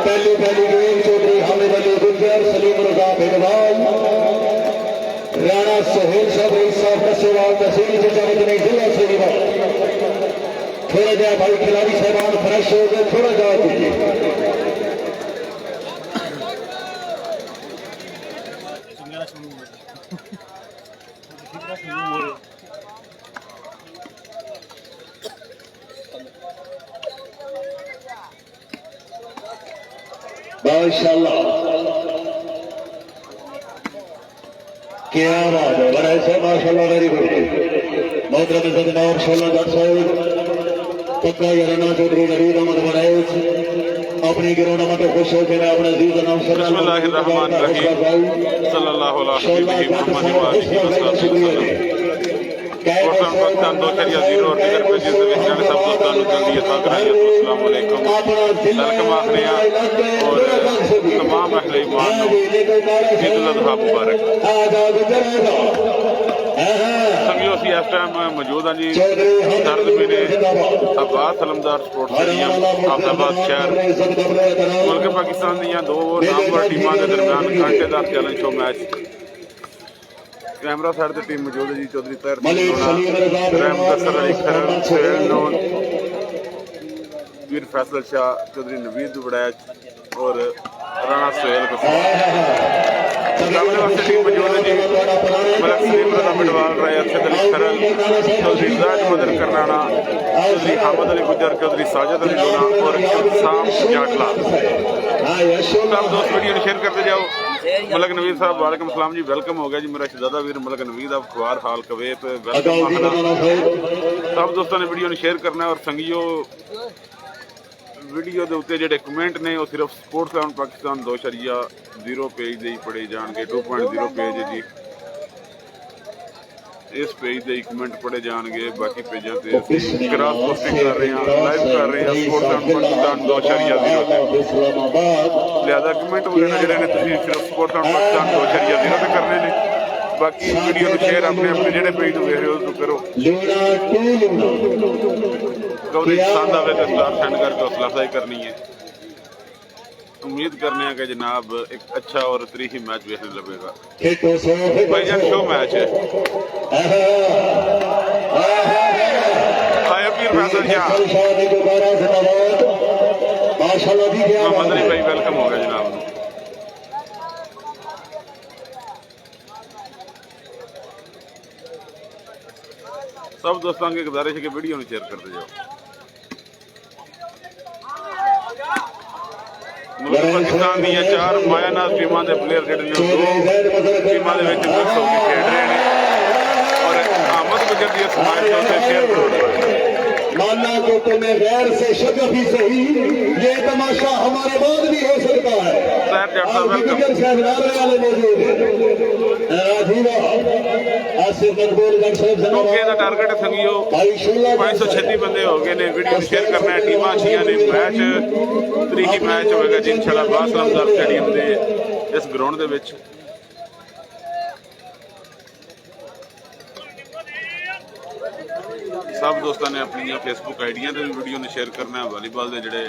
पहली पहली गेंद चौधरी हामिद अली गुजर, सलीम रजा बेगवाल, राणा सोहेल साहब साहब कसेवाल तहसील नहीं जिला श्रीनगर। थोड़ा जा भाई खिलाड़ी साहबान फ्रेश हो गए, थोड़ा जा दीजिए। माशाअल्लाह क्या बात है, बड़ा ऐसा माशाअल्लाह, वेरी गुड। मोहतरम जनाब शोला जट साहब पक्का राणा चौधरी नवीद अहमद वरैस अपनी गिरोना मत खुश हो के अपने अजीज का नाम पाकिस्तान 2-0 और टिकट पेजेस सब दोस्तों जल्दी अस्सलाम वालेकुम वेलकम आखने और तमाम अहले ईमान ईद उल अज़हा मुबारक। संगियो असी इस टाइम मौजूद हाँ जी दर्द मेरे अब्बास अलमदार स्पोर्ट्स स्टेडियम आफताबाद शहर मुल्क पाकिस्तान दी दो नामवर टीमों के दरम्यान कांटेदार challenge show match. Camera side team मौजूद है जी चौधरी तैर वीर फैसल शाह चौधरी नवीद वड़ैच और राणा सोहेल टीम मौजूद है जी मलक सलीम रजा बिडवाल राय अरशद अली खरल चौधरी जाज मदर करनाना चौधरी हामिद अली गुजर चौधरी साजिद अली लोना और शाम जाटला। सब दोस्त वीडियो शेयर करते जाओ। मलक नवीद साहब वालेकुम सलाम जी, वेलकम हो गया जी मेरा शहजादा वीर मलक नवीद आप खुआर हाल कवेत वेलकम। सब दोस्तों ने वीडियो शेयर करना है और संगियो वीडियो के उत्ते जेडे कमेंट ने वो सिर्फ स्पोर्ट्स 11 पाकिस्तान 2.0 पेज दे पढ़े जाएंगे। 2.0 पेज है जी, इस पेज के कमेंट पढ़े जाएंगे, बाकी पेजों से क्रॉस पोस्टिंग कर रहे हैं, लाइव कर रहे हैं स्पोर्ट्स 11 पाकिस्तान 2.0 लिहाजा कमेंट वगैरह जोड़े ने सिर्फ स्पोर्ट्स 11 पाकिस्तान 2.0 पे करने ने। बाकी वीडियो को शेयर अपने अपने जोड़े पेज को वेख रहे हो तो करो। कवरेज पसंद आए तो स्टार सेंड करके हौसला अफजाई करनी है। उम्मीद करने हैं कि जनाब एक अच्छा और तरीखी मैच देखने लगेगा। भाईजान शो मैच है। मोहम्मद अली भाई वेलकम हो गया जनाब। सब दोस्तों की गुजारिश है कि वीडियो में शेयर करते जाओ। मुल्क पाकिस्तान दी 4 मायानाज टीमों के प्लेयर जो दो टीमों के मिक्स होकर खेल रहे हैं और अहमद गुजर की समाज शेयर करो। माना को तुम्हें गैर से शगफी सही, ये तमाशा हमारे बाद भी हो सकता है। टारगेट संगियो 536 बंदे हो गए ने। वीडियो शेयर करना है, टीम अच्छी ने, मैच तरीकी मैच होगा जी इंशाल्लाह अब्बास अलमदार स्टेडियम के इस ग्राउंड के विच। सब दोस्तों ने अपनी फेसबुक आईडिया से भी वीडियो ने शेयर करना है। वॉलीबॉल के जोड़े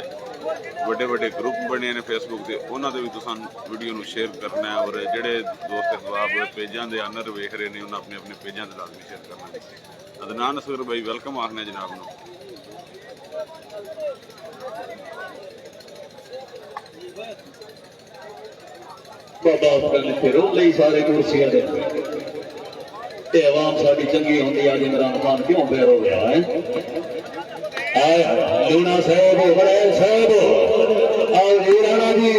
बड़े बड़े ग्रुप बने ने फेसबुक के उन्होंने भी तुम वीडियो में शेयर करना है और जोड़े दोस्त अहबाब पेजा के आनर वेख रहे हैं उन्होंने अपने अपने पेजा से लाजमी शेयर करना है। अदनान असगर भाई वेलकम आखने जनाब न। सारे कुर्सियां आवाम साड़ी चंगी होंगी। आज इमरान खान क्यों बेर हो गया है? लूना साहब बड़े साहब और राणा जी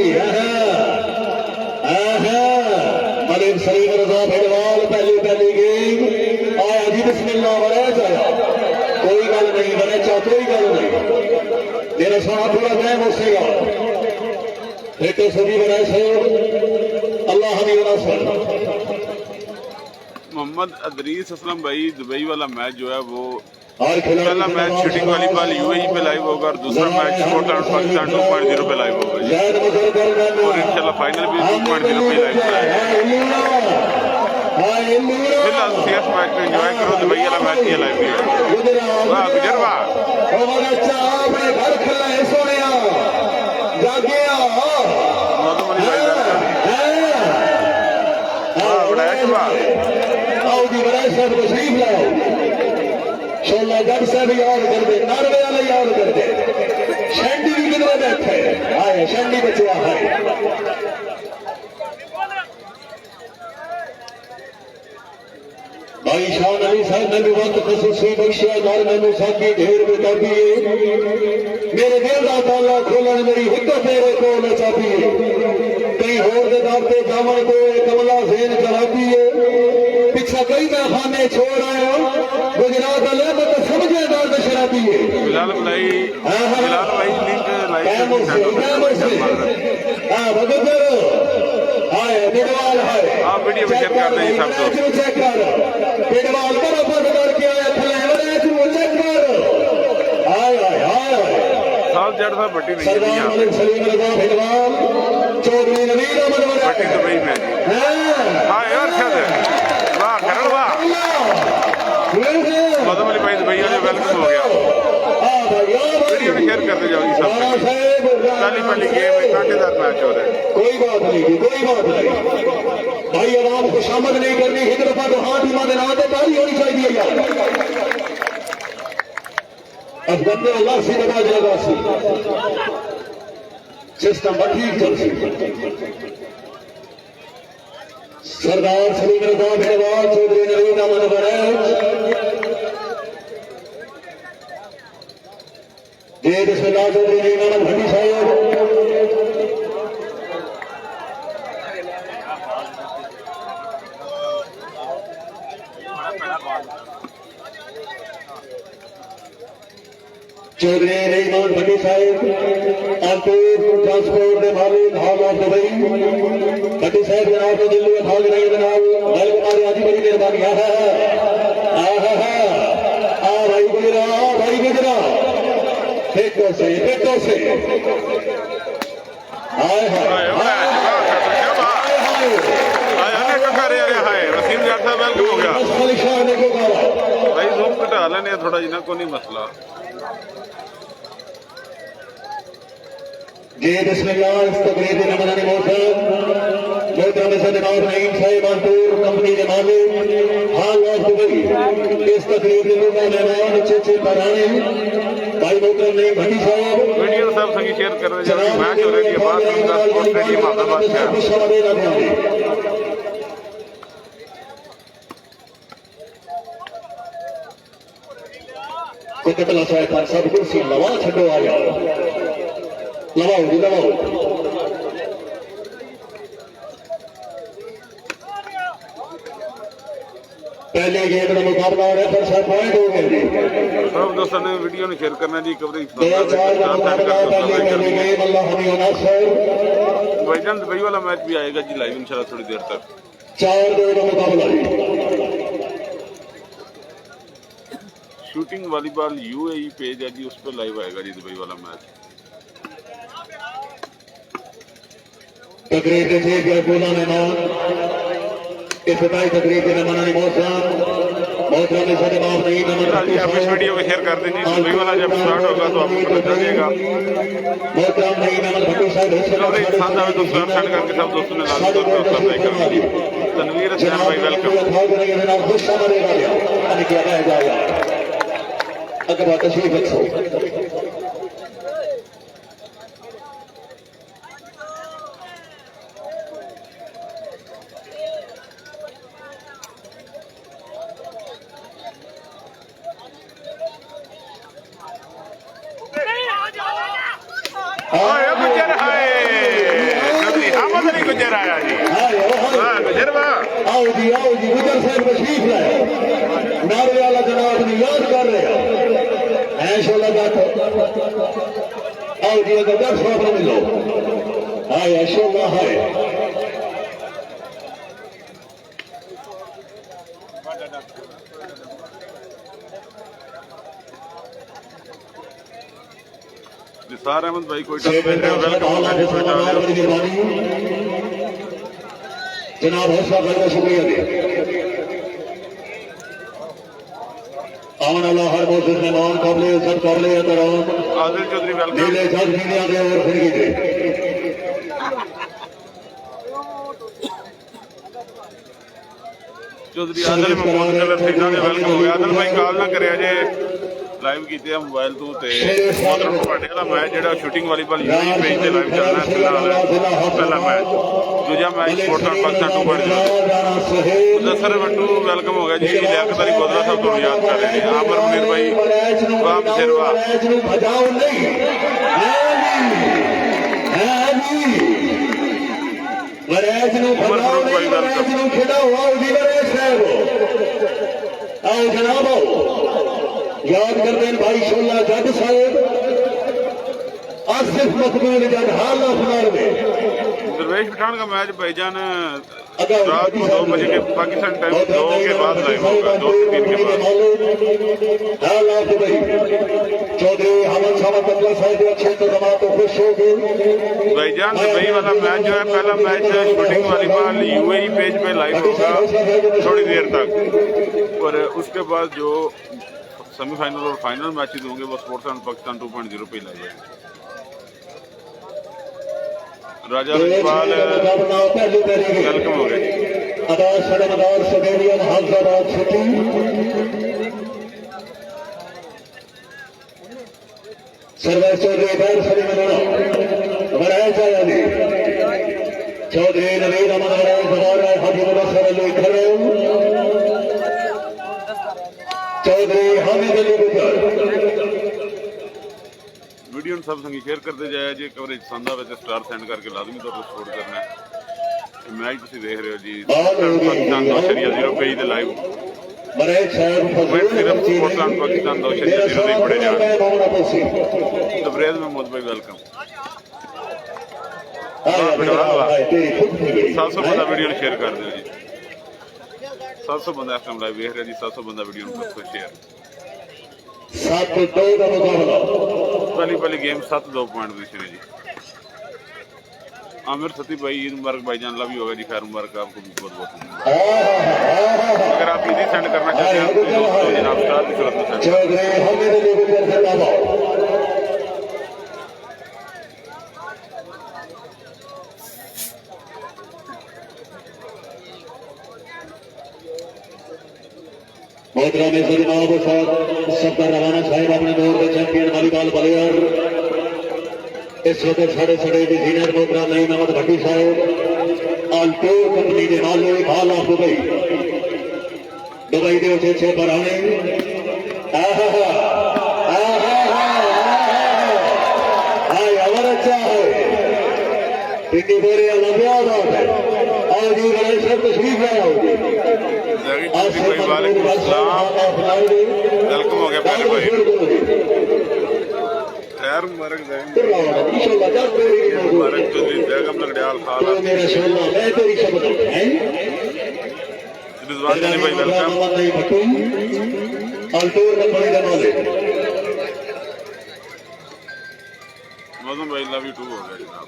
मलिक सलीम रजा बेगवाल पहली पहली गेंद आया जी बिस्मिल्लाह बड़े आया। कोई गल नहीं बड़े चा कोई गल नहीं, मेरा साथ थोड़ा मैं बसेगा बेटे सभी बड़े साहब अल्लाह हमें बड़ा सर। मोहम्मद अदरीस असलम भाई दुबई वाला मैच जो है वो पहला मैच शूटिंग वाली बाल यूएई पे लाइव होगा और दूसरा मैच स्पोर्ट्स 11 पाकिस्तान 2.0 पे लाइव होगा और इंशाल्लाह फाइनल भी 2.0 पे लाइव होगा। फिलहाल सीएस मैच में एंजॉय करो, दुबई वाला मैच ये लाइव है। वाह गुजर वाह। आओ जी बड़ा साहब तशरीफ लाओ शोला जग साहब याद करते नारवे वाले याद करते शैंडी भी किधर बैठे आए शैंडी बचवा है भाई शान अली साहब ने भी वक्त खसूसी बख्शिया और मैंने साकी ढेर में चाबी मेरे दिल का ताला खोलन मेरी हिक तेरे को न चाबी कई होर दे दाते जावन को कमला जेन कराबी पिछा कई मैं खाने छोड़ आया गुजरात वाले मत समझे दर्द शराबी बिलाल भाई लिंक हां बगदर हाय बिडवाल हाय आप वीडियो में शेयर कर दें सब दोस्त चेक कर बिडवाल करो बंद करके आया थले वरे तू चेक कर हाय हाय हाय साल जड़ साहब बट्टी नहीं सरदार है मलिक सलीम रजा बिडवाल चौधरी नवीन अहमद वरे बट्टी दुबई में हां यार क्या है वाह करण वाह मदम अली भाई दुबई में वेलकम हो गया वीडियो में शेयर करते जाओ जी सब पहली गेम में कांटेदार मैच हो रहा है कोई बात नहीं भाई आराम को शामिल नहीं करनी एक दफा तो हाथ ही मारे ना ताली होनी चाहिए यार अब बंदे अल्लाह से नमाज लगा सी सिस्टम ठीक चल सी सरदार सलीम रजा बिडवाल चौधरी नवीन अहमद वरैच जय बिस्मिल्लाह चौधरी नवीन अहमद भट्टी साहब चौधरी रहीमान भट्टी साहब अंकुर ट्रांसपोर्ट के मालिक हाल ऑफ दुबई भट्टी साहब जनाब को दिल्ली में भाग रहे जनाब बैल कुमार आज बड़ी मेहरबानी भाई गुजरा फेंको से भाई जूम घटा लेने थोड़ा जिन्ना को नहीं मसला जी बिस्मिल्लाह इस तकरीर में मनाने मोहतरम जनाब नईम साहिब अंकुर कंपनी के मालिक हाल ऑफ दुबई इस तकरीर में मेहमान अच्छे कराने भाई मोहतरम नईम भट्टी साहब वीडियो सब संगी शेयर कर रहे हैं मैच हो रही है बात स्टेडियम अहमदाबाद का कोकटला साहब सब कुर्सी लवा छो आ जाओ लगाओ जी लगाओ पहले गेम का मुकाबला हो रहा है पर पॉइंट हो गए सब दोस्तों ने वीडियो ने शेयर करना जी कवरेज भाईजान दुबई वाला मैच भी आएगा जी लाइव इंशाल्लाह थोड़ी देर तक 4-2 का मुकाबला शूटिंग वॉलीबॉल यूएई पेज है जी उस पर लाइव आएगा जी दुबई वाला मैच तकरीर के थे गोला मेहमान इफ्तिताई तकरीर के मेहमान मोहतरम जनाब नईम आप इस वीडियो को शेयर कर दीजिए दुबई वाला जब स्टार्ट होगा तो आपको पता चलेगा मोहतरम नईम अहमद भट्टी साहब साथ आवे तो शेयर करके सब दोस्तों ने लाजमी तौर पर सब्सक्राइब कर दीजिए तनवीर हसन भाई वेलकम खुश किया जाएगा अगर तशरीफ रखो गुजर आया जी गुजर आओ जी गुजर साहब तशरीफ लाए नारे वाला जनाब ने याद कर रहे हैं शोला बैठो आओ जी अगर 10 रुपये मिलो हाय शोला है निसार अहमद भाई कोई वेलकम जनाब हौसला भाई का शुक्रिया आने वाला हर मौजूद मेहमान काबले सब काबले आदिल चौधरी वेलकम नीले जज मीडिया के और फिर कीजिए चौधरी आदल महमूद कलर सीधा ने वेलकम हो गया। आदल भाई कॉल ना करे जे लाइव कीते आ मोबाइल तो मोहतरम पाटे वाला मैच जो शूटिंग वालीबॉल यूएई पेज से लाइव चलना है। पहला मैच दूजा match sports Pakistan 2.0 Mudassar Battu welcome हो गया जी। लियाकत अली बोदला साहब तो याद कर रहे हैं। आमर मुनीर भाई वाह सिरवा उमर फरूक भाई वेलकम। जनाब याद करते हैं भाई शोला जग साहेब आसिफ मकबूल जग हाल अखबार में दरवेश पठान का मैच भाईजान रात को 2 बजे के पाकिस्तान टाइम 2 के बाद लाइव होगा, 2 से 3 के बाद। चौधरी हमद साहब साहब अच्छे इंतजाम तो खुश हो गए। भाईजान दुबई वाला मैच जो है पहला mass shooting volleyball UAE page पे लाइव होगा थोड़ी देर तक, और उसके बाद जो सेमीफाइनल और फाइनल मैचेस होंगे वो स्पोर्ट्स पाकिस्तान 2.0 पे लाइव है। राजा इकबाल वेलकम हो गए। सरदार चौधरी चौधरी नवीन चौधरी हामिद अली गुजर वीडियो सब संगी शेयर करते जाए जी। कवरेज पसंद आए तो स्टार सेंड करके लाजमी तौर पर सपोर्ट करना है। मैच तुम देख रहे हो जी पाकिस्तान 2.0 पे ही लाइव मैच सिर्फ स्पोर्ट्स पाकिस्तान 2.0 नहीं पड़े जा रहे। तबरेज महमूद भाई वेलकम। 700 बंदा वीडियो शेयर कर दो जी। 700 बंदा इस टाइम लाइव देख रहे जी। 700 बंदा वीडियो को शेयर। 7-2 का मुकाबला पहली गेम 7-2 पॉइंट पोजीशन है जी। आमिर सती भाई ईद मुबारक भाईजान लव यू होगा जी। खैर मुबारक आपको भी बहुत बहुत। अगर आप इजी सेंड करना चाहते हैं तो जनाब स्टार की सूरत में सेंड मोहतरम जनाब सफर रवाना साहिब अपने दौर के चैंपियन वॉलीबॉल प्लेयर इस वक्त साढ़े डिजाइनर मोहतरम नईम अहमद भट्टी साहब आल्टोर कंपनी के मालिक हाल ऑफ दुबई के उचे पर आने अच्छा है पिंडी बोरे और जी गणेश साहब तशरीफ लाया होगी। वालेकुम अस्सलाम वेलकम हो गया पहले भाई। खैर मुबारक मुबारक चौधरी बेगम लगड़ियाल खाला रिजवान अली भाई वेलकम। मौसम भाई लव यू टू हो गया जनाब।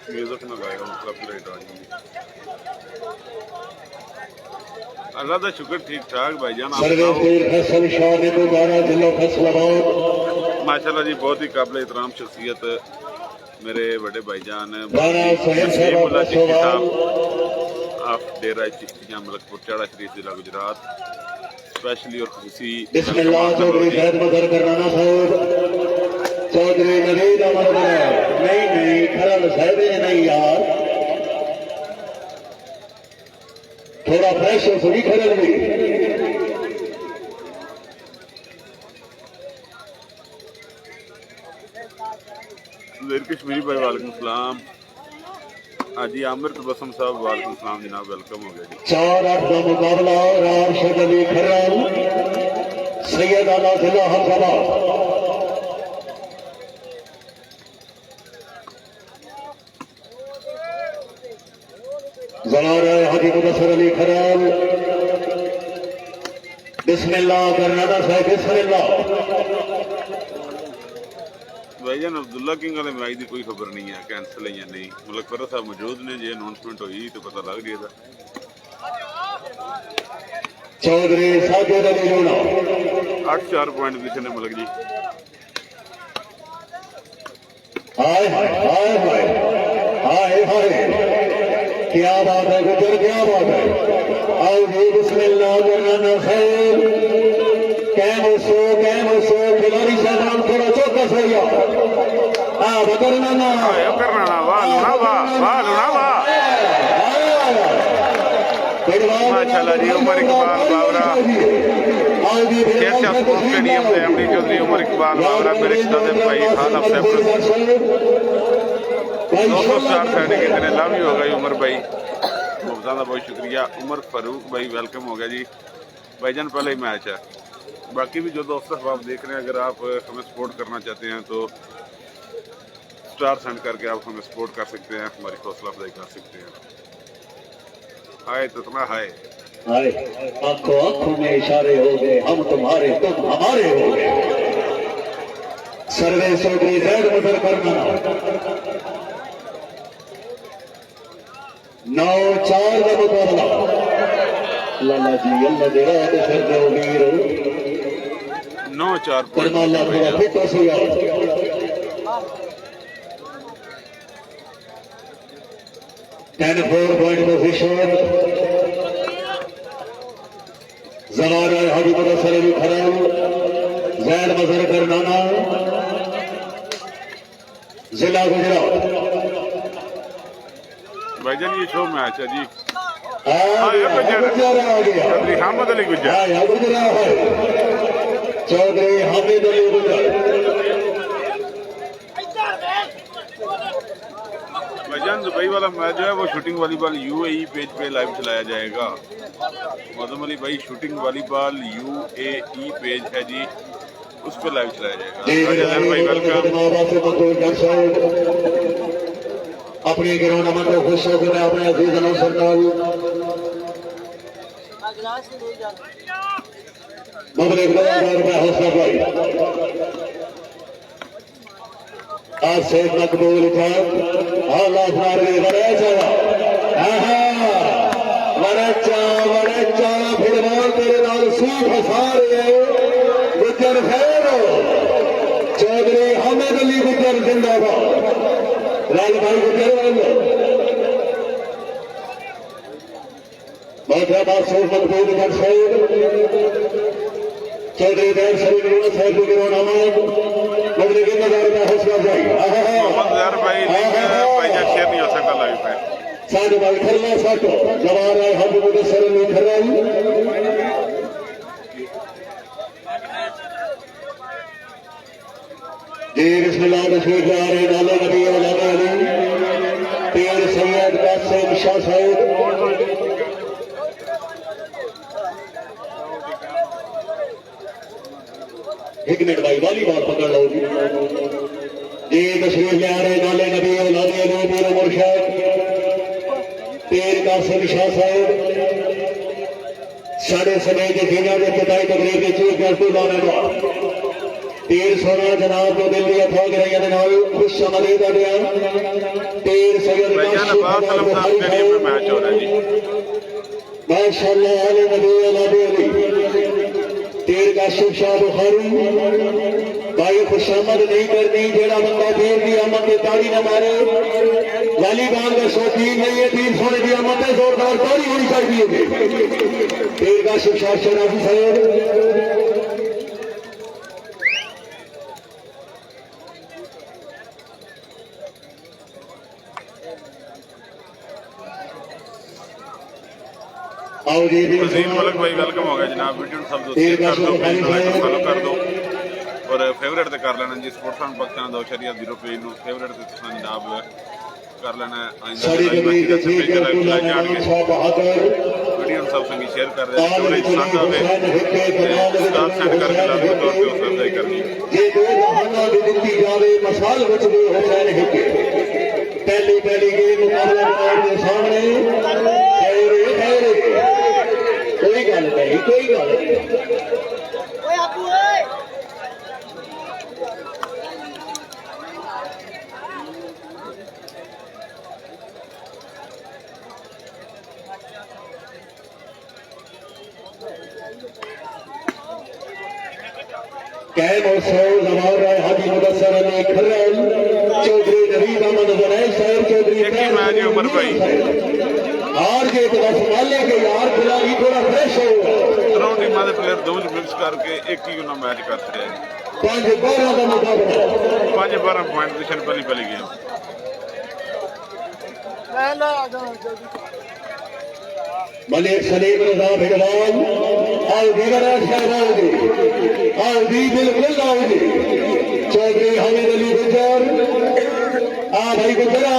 म्यूजिक ना गाएगा कॉपीराइट आ जाएगी। अल्लाह का शुक्र ठीक ठाक भाईजान। माशाल्लाह जी बहुत ही काबिल एहतराम शख्सियत मेरे बड़े भाईजान मुल्ला चिश्ती साहब आप डेरा चिश्तियाँ मलकपुर चाड़ा शरीफ जिला गुजरात स्पेशली और खुशी चौधरी नवीन नहीं खरल साहब नहीं यार थोड़ा फ्रेश हो थोड़ी खरल भी कश्मीरी भाई वालेकुम सलाम। हाजी आमिर तबसम साहब वालेकुम सलाम जनाब वेलकम हो गया जी। 4-8 का मुकाबला राशिद अली खरल सैयद आला जिला हमजाबाद जनार हाजी मुदस्सर अली खरल बिस्मिल्लाह करनादा साहब बिस्मिल्लाह। भाईजान अब्दुल्ला किंग वाले मैच की कोई खबर नहीं है कैंसल है या नहीं। मलक फरद साहब मौजूद ने जो अनाउंसमेंट हुई तो पता लग गया था। चौधरी साजिद अली लोना 8-4 पॉइंट पीछे ने मलक जी। हाय हाय हाय हाय हाय हाय, क्या बात है गुजर, क्या बात है। आओ जी बिस्मिल्लाह वरना खैर, कैमोसो खिलाड़ी साहब थोड़ा चौकस हो गया। बकरना ना करना वाह लुना वाह लुना वाह माशाल्लाह जी। उमर इकबाल बावरा शेरशाह स्पोर्ट्स स्टेडियम से एमडी चौधरी उमर इकबाल बावरा मेरे शहजादे भाई खान अफसर 200 स्टार सर्टिफिकेट ने लाभ हो गई उमर भाई, बहुत बहुत शुक्रिया। उमर फारूक भाई वेलकम हो गया जी। भाईजान पहले ही मैच है, बाकी भी जो दोस्त आप देख रहे हैं, अगर आप हमें सपोर्ट करना चाहते हैं तो स्टार सेंड करके आप हमें सपोर्ट कर सकते हैं, हमारी हौसला अफजाई कर सकते हैं। हाय तो तुम्हारा हाय हाय, आंखों आंखों में इशारे हो गए, हम तुम्हारे तुम हमारे हो गए। सर्वे चौधरी जैद मदर करना 9-4 का मुकाबला। लाला जी अल्लाह दे रहा तो फिर दो वीर 9-4 करना अल्लाह थोड़ा फिटनेस हो गया। 10-4 पॉइंट पोजीशन। जवान हाजी मुदस्सर अली खराम जैद मजर करनाना जिला गुजरात। भाईजान ये शो मैच है जी। चौधरी हामिद अली गुज्जर चौधरी हामिद अली गुज्जर। भाईजान दुबई वाला मैच जो है वो शूटिंग वॉलीबॉल यूएई पेज पे लाइव चलाया जाएगा। मौजम अली भाई शूटिंग वॉलीबॉल यूएई पेज है जी, उस पर लाइव चलाया जाएगा। भाई वेलकम। अपने ग्राउंड में तो खुश होकर अपने अजीज सरकार हौसला भाई आज से मकबूल था फुटबॉल तेरे नाल सूख फसा रहे गुजर खैर। चौधरी हामिद अली गुजर जिंदाबाद। राज भाई गुजर बादशाह मकबूल कर सैद चौधरी देव शरीर साहब के नाम बदले के नजार में हौसला भाई शेयर नहीं हो सकता लाइव पे। साढ़े भाई खरना साटो जवान है हम मुदस्सर अली खराम जी बिस्मिल्लाह तशरीफ ला रहे नाले नबी औलाद अली पीर सैयद कासिम शाह साहिब। एक मिनट भाई वॉलीबॉल पकड़ लो जी। तशरीफ ले आ रहे नाले नबी औलाद अली पीर मुर्शद पीर कासिम शाह साहिब साढ़े समय के जिला के पिताई तकरीर के चीफ गेस्ट लाने तीर सोना जनाब को दिल दिया था कि रही नाल खुश अमली का दिया तीर सैयद मैच हो रहा है जी माशाअल्लाह अली नबी औलाद अली तीर का शाह बुखारी भाई खुशामद नहीं करनी जेड़ा बंदा तीर की आमद में ताड़ी न मारे वॉलीबॉल का शौकीन नहीं है। तीर सोने की आमद में जोरदार ताड़ी होनी चाहिए। तीर का शाह शराफी साहब वजीर मलक भाई वेलकम हो गया जनाब। वीडियो सब दोस्त शेयर कर दो, पेज को लाइक फॉलो कर दो और फेवरेट ते कर लेना जी। स्पोर्ट्स फन पाकिस्तान 2.0 पेज नु फेवरेट ते तुसां जनाब कर लेना। वीडियो सब संगी शेयर कर रहे हैं स्टोरेज साझा पे स्टार सेंड करके लाजमी तौर पे उस अफजाई करनी जे दो जहाना दी दित्ती जावे मसाल विच भी हुसैन हिके पहली गेम मुकाबला के सामने कोई गल नहीं कोई गल नहीं। कैम और सौ जवाब राय हाजी मुदस्सर अली खर्रल चौधरी नवीद अहमद जुनैद साहब चौधरी एक ही मैच है उमर भाई हार के तो बस माले के यार खिलाड़ी थोड़ा फ्रेश हो दोनों टीमां दे प्लेयर दो मिक्स करके एक ही उन्होंने मैच करते रहे 5-12 का मुकाबला 5-12 पॉइंट निशान पली गेम मलिक सलीम रजा भिड़वाल और दीगर शहबाजी और दी बिल्कुल आओगी चौधरी हामिद अली गुजर भाई गुजरा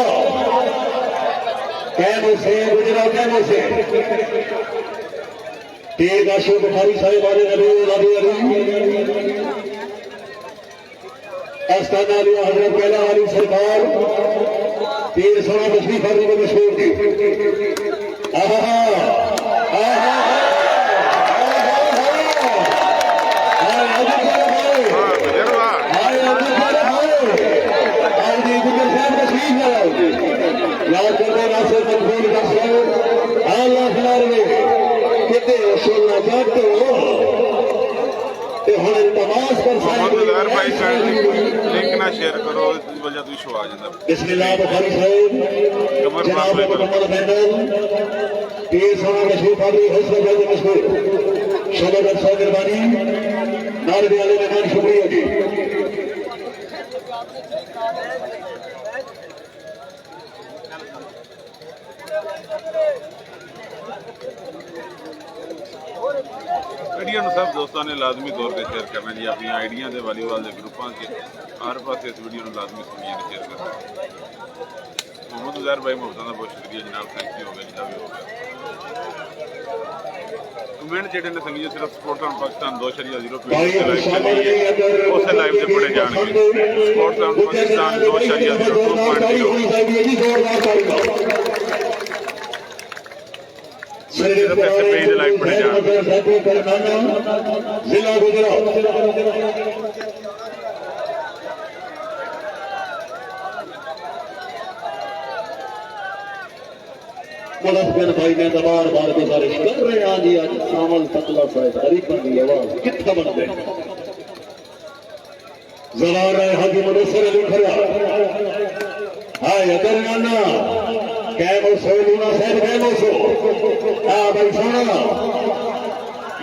कैमो से गुजरा कैमो से तेज अशोक बुखारी साहिब वाले नबी अली अस्ताना अली हजरत पहला वाली सरकार तीर सोना तशरीफ आदि को मशहूर थी याद करते नासिर मकबूल का शेर अल्लाह खिलार में कितने रसूलना जाते हो ते हुन तमाश कर मोहम्मद भाई का लिंक ना शेयर करो इस वजह से शो आ जाता बिस्मिल्लाह बुखारी साहब जनाब मुकम्मल पैनल तीर सोना मशहूर फादरी हसन जल्द मशहूर शोभागत साहब मेहरबानी नारे वाले मेहमान शुक्रिया जी वीडियो सब दोस्तों ने लाजमी तौर पर शेयर करना जी अपनी आइडिया के वालीबॉल के ग्रुपों से हर पास इस वीडियो में लाजमी सुनिए शेयर करना मोहम्मद उजैर भाई मुफ्ता का बहुत शुक्रिया जनाब थैंक यू हो गया जितना भी हो गया कमेंट जेडे ने संगी सिर्फ स्पोर्ट्स ऑन पाकिस्तान 2.0 उसे लाइव से पढ़े जाएंगे स्पोर्ट्स ऑन पाकिस्तान 2.0 सिर्फ ऐसे पेज लाइव पढ़े जाएंगे जिला गुजरात मुलफिन भाई ने बार बार गुजारिश कर रहे हैं जी आज सामल पतला साहब गरीबन की आवाज कितना बन गए जवार है हाजी मुदस्सर अली खरा हाय दरगाना कैमो सो लूना साहब कैमो सो भाई सुना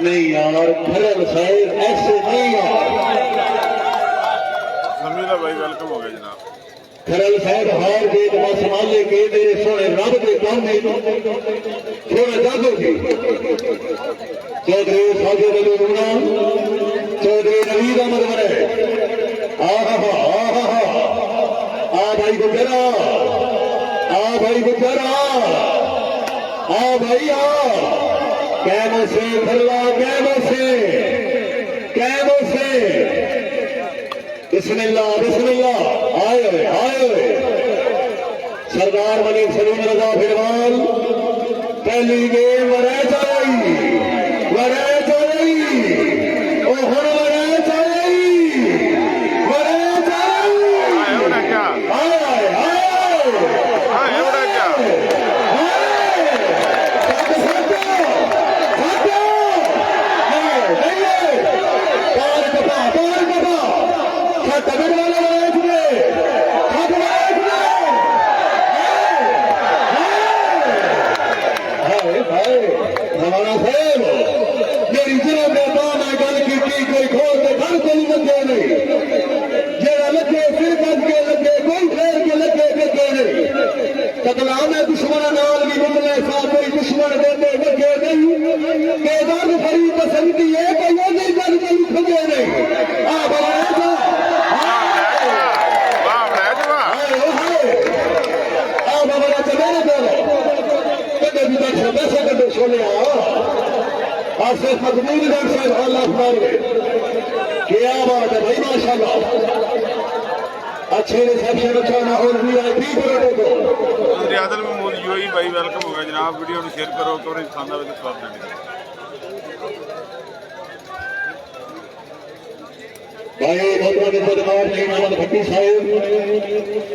नहीं यार खरल साहब ऐसे नहीं यार समीरा भाई वेलकम हो गया जनाब खरल साहब हार गए तो बस माले के मेरे सोने रब के काम में थोड़ा जागो जी चौधरी साजिद अली रूना चौधरी नवीद अहमद बने भाई गुजरा भाई गुजरा भाई कैमो से खरला कैमो से बिस्मिल्लाह बिस्मिल्लाह आए सरदार मलिक सलीम रजा भिड़वाल पहली गेम वरह चलाई ओ हुन वरह चलाई मेरी जिला में मैं गल की कोई खोल के घर को लगे नहीं जेड़ा लगे फिर बन के लगे कोई फेर के लगे नहीं कतला में दुश्मन नाल भी मिलने सा कोई दुश्मन देते लगे नहीं बेदान भरी पसंदी है कि वो नहीं गल के लगे नहीं सिर्फ मकबूल गढ़ से अल्लाह मार क्या बात है भाई माशाल्लाह अच्छे रिसेप्शन अच्छा माहौल भी है ठीक है रियादल में मौजूद यूएई भाई वेलकम हो गया जनाब वीडियो को शेयर करो कवरेज खाना में स्वागत देंगे भाई बहुत बदमाश नहीं मोहम्मद भट्टी साहब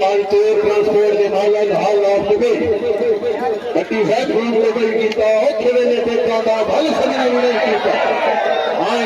पालतूर ट्रांसपोर्ट के मालक हाल ऑफ दुबई भट्टी साहब फोन दुबई कीता औखे वेले टेका दा भल सजने नहीं कीता हाय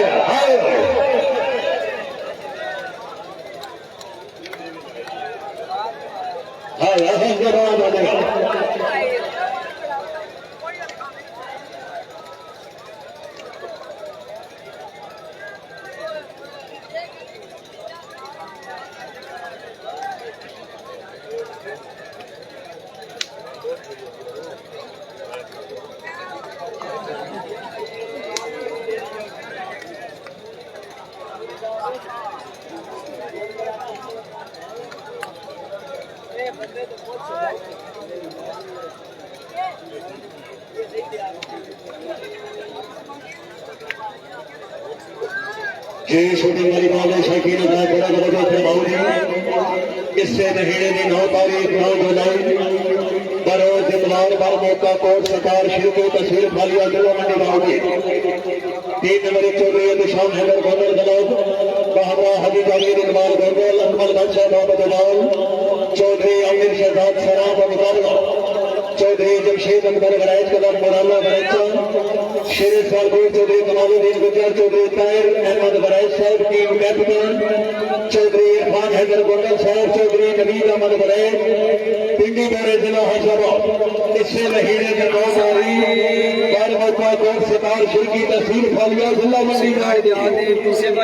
जे छोटी वाली बाल शकीन का बड़ा बड़ा इससे महीने की 9 तारीख 9 जुलाई बरोज जमवार पर मौका कोट सरकार शुरू को तस्वीर फालिया जिला मंडी बाउगी 3 नंबर 24 निशान हैदर गोबर दलाल बहरा हबीब अमीर इकबाल गोगोल अकमल बादशाह मोहम्मद दलाल चौधरी अमीर शहजाद सराब मुकाबला चौधरी जमशेद अकबर वरायत कदम मुराला वरायत शेर सालपुर चौधरी कमालुद्दीन गुजर चौधरी ताहिर अहमद वरायत साहब टीम कैप्टन चौधरी इरफान हैदर गोगल साहब चौधरी नवीद अहमद वरायत पिंडी बोरे जिला हैदराबाद इससे महीने के 9 तारीख पर मौका कोट सरकार शुरू की तस्वीर फालिया जिला मंडी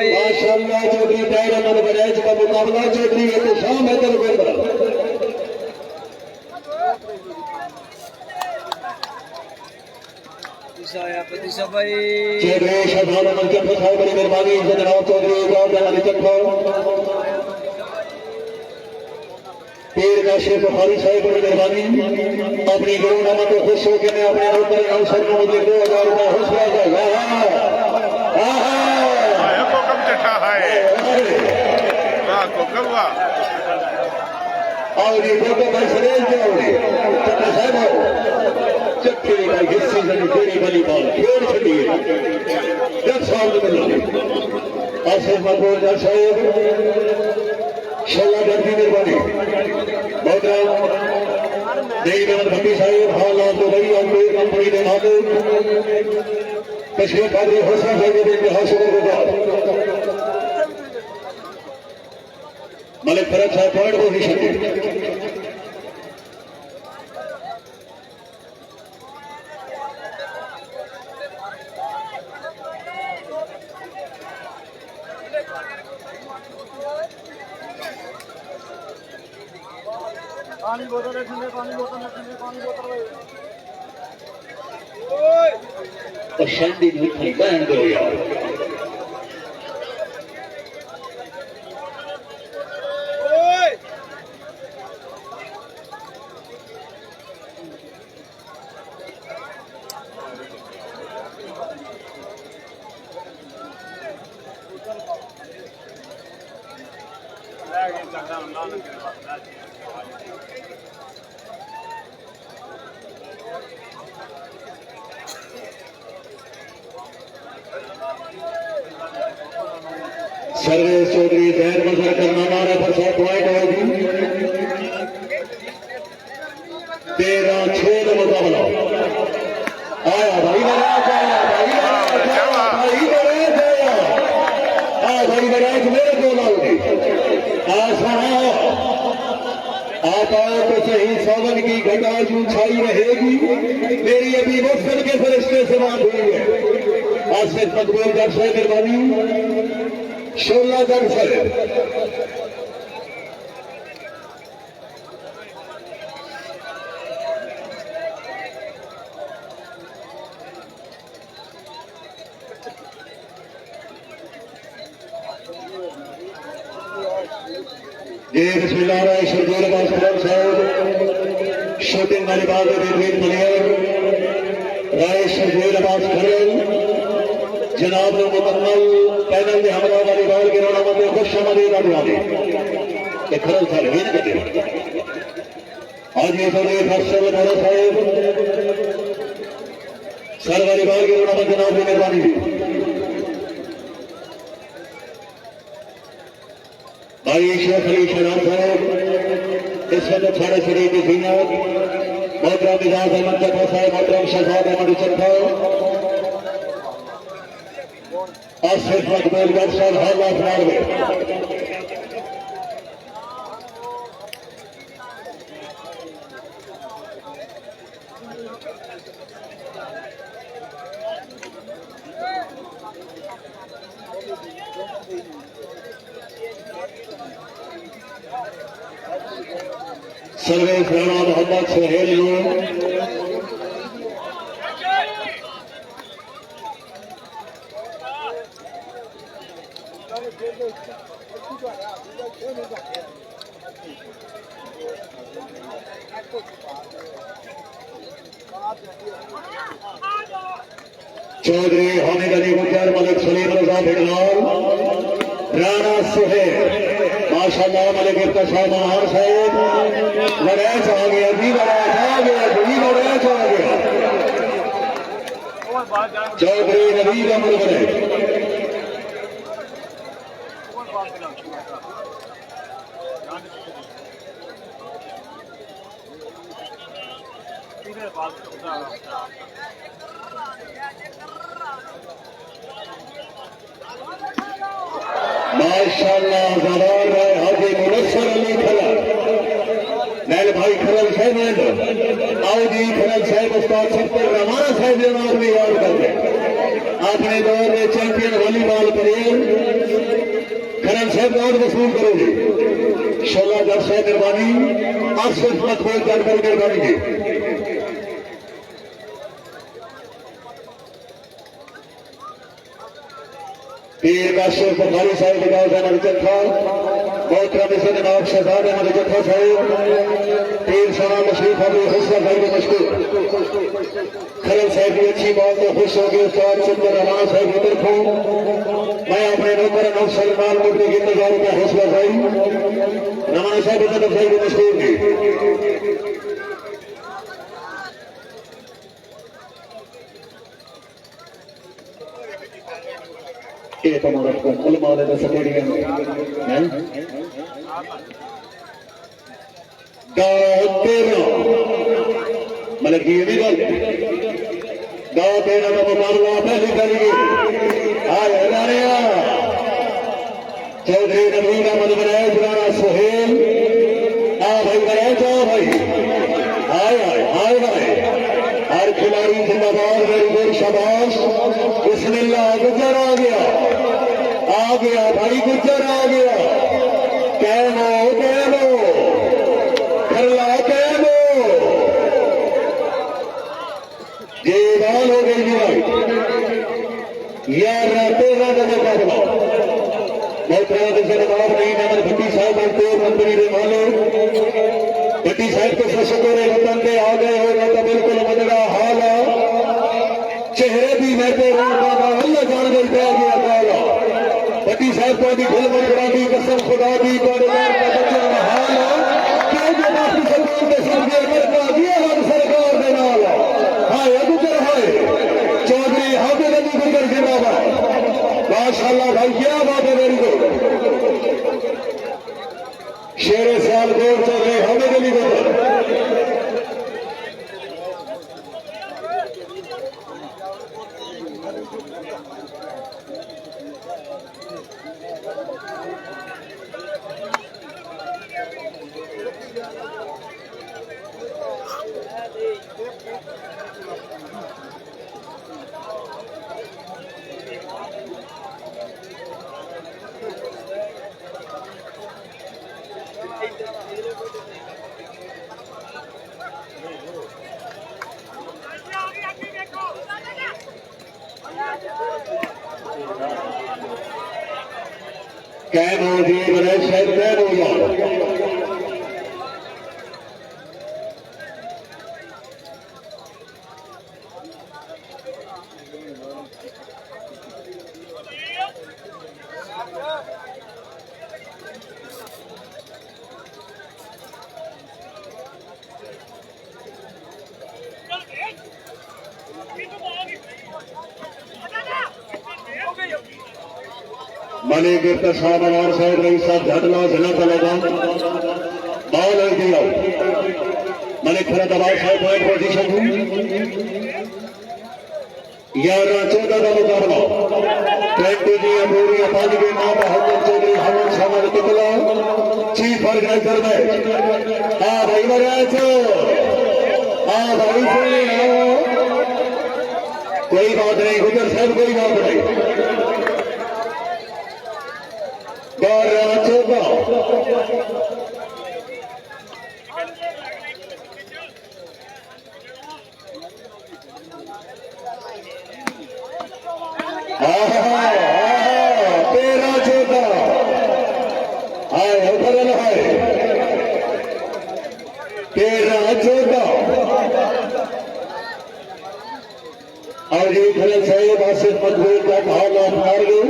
माशाअल्लाह चौधरी ताहिर अहमद वरायत का मुकाबला चौधरी एहतशाम हैदर गोगल चौधरी शहजाद अहमद चक्कर साहब बड़ी मेहरबानी जनाब चौधरी अली चक्कर पीर का शेख बुखारी साहब बड़ी मेहरबानी अपनी गुरु नामक को खुश होकर मैं अपने रोकर अवसर में मुझे 2000 रुपये खुश किया और ये फोटो भाई सरेज जाओगे चक्कर साहब चक्के का हिस्से से तेरी वाली बाल खेल छड़िए 10 साल में मिला आसिफ मकबूल जज साहब शोला दर्दी मेहरबानी बहुत देवीनंद भट्टी साहब हालात तो बड़ी अमीर कंपनी के नाते कश्मीर कादरी हुसैन साहब के इतिहास को मलिक फरज साहब पॉइंट पोजीशन पानी बोतल रखने पानी बोतल और शंडी मिठाई बहन दो यार सर्वेश चौधरी जहर बसर करना मारा पर 100 पॉइंट होगी 13-6 मुकाबला आया भाई बराज मेरे को लाओगे आता तो सही सावन की घटा यूं छाई रहेगी मेरी अभी मुफ्त के फरिश्ते से बात हुई है आसिफ मकबूल जज साहब मेहरबानी शोला जज साहब ये बिस्मिल्लाह शरदूल अब्बास खान साहब शूटिंग वाले बाल बेहतरीन प्लेयर राय शरदूल अब्बास खरल जनाब ने मुकम्मल पैनल में हमला वाली बाल के रोना में खुश आमदीद आदि ये खरल साहब हिंद के आज ये थोड़े फैसल मोहरा साहब सर वाली बाल के रोना में जनाब ने मेहरबानी दी भाई शेख अली शराब साहब इस वक्त साढ़े शरीफ की जीनत मोहतरम मिजाज अहमद चक्का साहब मोहतरम शहजाद अहमद चक्का आसिफ मकबूल जज साहब हल्ला फरार में सर्वेश राणा मोहम्मद सोहेल चौधरी हामिद अली गुजर मलिक सलीम रजा भिड़लाल राणा सुहेल माशाल्लाह मलिक इफ्तिखार महार साहब लड़ैच आ गया जी, लड़ैच आ गया जी, लड़ैच आ गया। चौधरी नवीद अमर बने माशाल्लाह जवाब है हाजी मुनस्सर अली खलल नैल भाई खलल साहब आओ जी खलल साहब उस्ताद सत्तर रवाना साहब के नाम में याद करते अपने दौर में चैंपियन वॉलीबॉल प्लेयर खलल साहब बहुत वसूल करो जी 16 जब से मेहरबानी आसिफ मकबूल कर मेहरबानी जी। पीर काशिफ बुखारी साहब के गाँव जाना जत्था बहुत से जनाब शहजाद अहमद जत्था साहब पीर साहब मशरूफ अभी हुस्ना साहब के मशहूर खलल साहब की अच्छी बात तो खुश हो गए उस्ताद सुंदर रवाना साहब की तरफों मैं अपने नौकर नौ सलमान मुद्दे की इंतजार का हौसला साहब रवाना साहब की तरफ साहब की मशहूर थी। ये तुम्हारा कुल माले का स्टेडियम है मतलब की भी गल गाँव तेरा का मुकाबला पहली करेंगे आज चौधरी नवीद अहमद बनाए राणा सुहेल आ भाई बनाए जाओ भाई हाय हाय हाय भाई हर खिलाड़ी जिंदाबाद वेरी गुड शाबाश बिस्मिल्लाह गुजर आ गया भाई गुजर आ गया कहनो खरला कहनो ये बाल हो गई भाई यार तेरा का मुकाबला बहुत से जवाब नहीं नमन भट्टी साहब बनते मंत्री रे मालो भट्टी साहब के सशकोरे वतन के आ गए होगा तो बिल्कुल मजरा हाल चेहरे भी महते अल्लाह जान गई पे गया काला भट्टी साहब को फिल्म बना दी कसम खुदा दी कारोबार का बच्चा हाल क्यों जो बाकी सरकार के सामने करता दिया हर सरकार के नाल हाय गुजर हाय चौधरी हाफिज अली गुजर जिंदाबाद माशाल्लाह भाई क्या बात है मेरी को शेरे साल गोल चौधरी हाफिज अली गुजर कैद हो जी बने शायद कैद हो जाओ मलिक इफ्तिखार महार साहब रईस साहब झटला जिला तलेगा बाल लग दिया मलिक फरीदाबाद साहब पॉइंट पोजीशन यार 14 का मुकाबला 20 जी अमूरी अपाज के नाम मोहम्मद चौधरी हमद शामिल तुकला चीफ ऑर्गेनाइजर में आ भाई महाराज आ भाई से कोई बात नहीं गुजर साहब कोई बात नहीं तेरा चौथा आए बदल है तेरा चौथा और ये खलल साहेब आसिफ मकबूल का हाल मार गए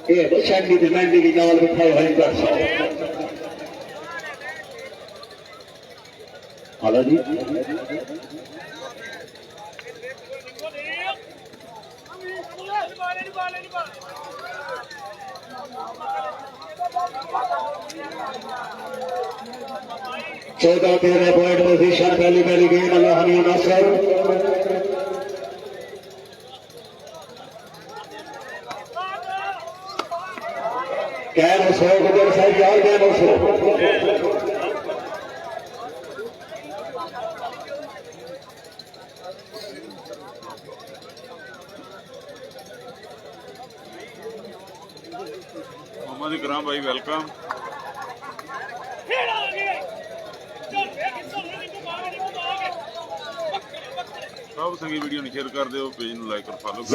ये शंडी की मंडी की नाल बिठाए हुए कर हाला जी चौदह 13 पॉइंट पोजीशन पहली गेम अल्लाह हमी नासर कैन सो गुजर साहब यार कैन सो मोहम्मद इकराम भाई वेलकम। सब संगी वीडियो शेयर कर दो, पेज ਨੂੰ लाइक और फॉलो कर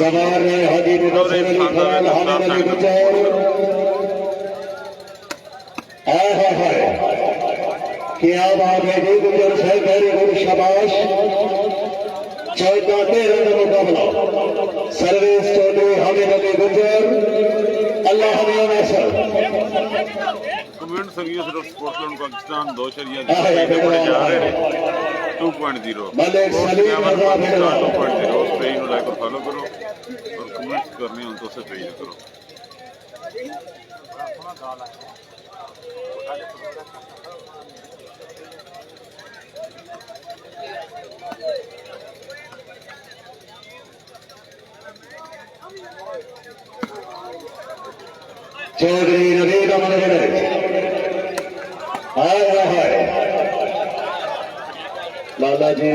क्या बात है जी गुजर साहब वेरी गुड शाबाश 14-13 का मुकाबला सर्विस चौधरी हामिद अली गुजर अल्लाह हमें नसर कमेंट संगी सिर्फ स्पोर्ट्समैन पाकिस्तान 2 जा रहे हैं 2.0 मलिक सलीम 2.0 उस पेज को लाइक और फॉलो करो और कमेंट्स करने हो तो उसे पेज करो। चौधरी नवीद अमर आया है लाला जी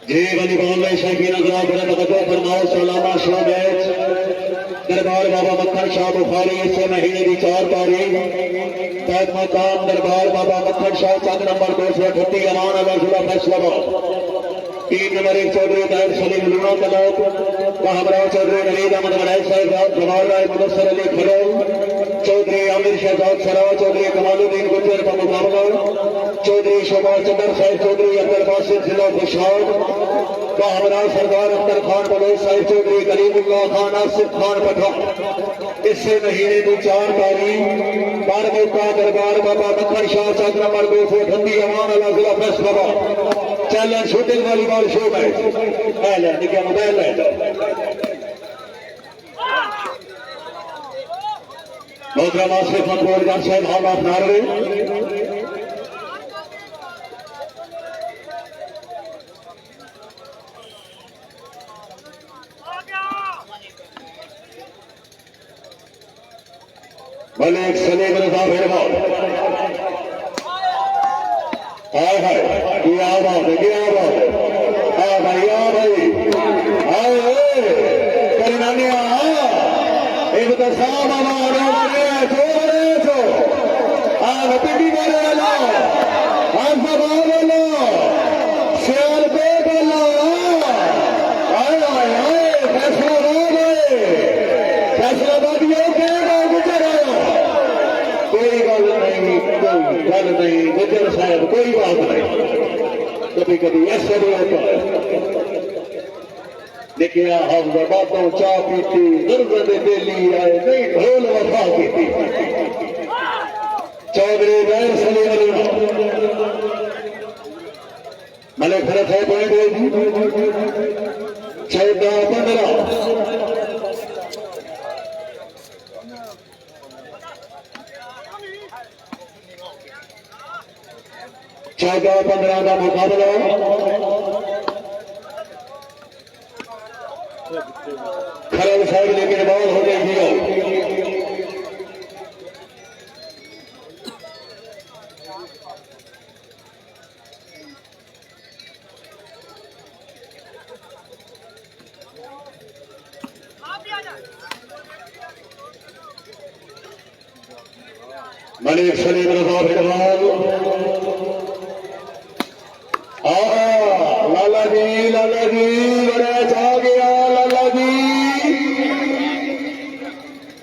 जी वाली बॉम्बे शकीन फरमाओ सलामा शाह मैच दरबार बाबा मक्खन शाह बुखारी इस महीने की 4 तारीख तक मकाम दरबार बाबा मक्खन शाह चंद नंबर 238 अमान अला जिला फैसलाबाद 3 नंबर 1 चौधरी दायर सलीम लूना तलाक कहमराव चौधरी नवीद अहमद मनाई साहब जवाहर राय मुदस्सर अली खड़ो चौधरी आमिर शहजाद सराव चौधरी कमालुद्दीन गुजर का मुकाबला चौधरी शोभा चंदर साहिब चौधरी अब्दुल बासित जिला खुशाद कहमराव सरदार अख्तर खान बलोच साहिब चौधरी करीमुल्लाह खान आसिफ खान पठान इससे महीने की 4 तारीख बारमौका दरबार बाबा मक्खन शाह चंद नंबर 238 अमान अला जिला Faisalabad challenge shooting volleyball show match निका मोबाइल ले मोहतरम आसिफ मकबूल खान साहब हम आप नारे मलिक सलीम रजा भेड़वाल हाय हाय क्या बात है भाई करनानिया एक तो साहब पिंडी मारे वाला हम सब वाला सियाल पे वाला आए आए आए फैसला गए फैसला बादियों के गुजर कोई गल नहीं गुजर साहब कोई बात नहीं कभी कभी ऐसा भी होता है लेकिन हम बातों चाह पीती गुरबत बेली आए नहीं ढोल वफा की चौधरी गैर सलीम मैंने फर्क है पॉइंट 14-15 का मुकाबला खरब साइड लेकिन बॉल हो गई थी मलिक सलीम रजा भेड़वाल लाला जी बड़ा आ गया लाला जी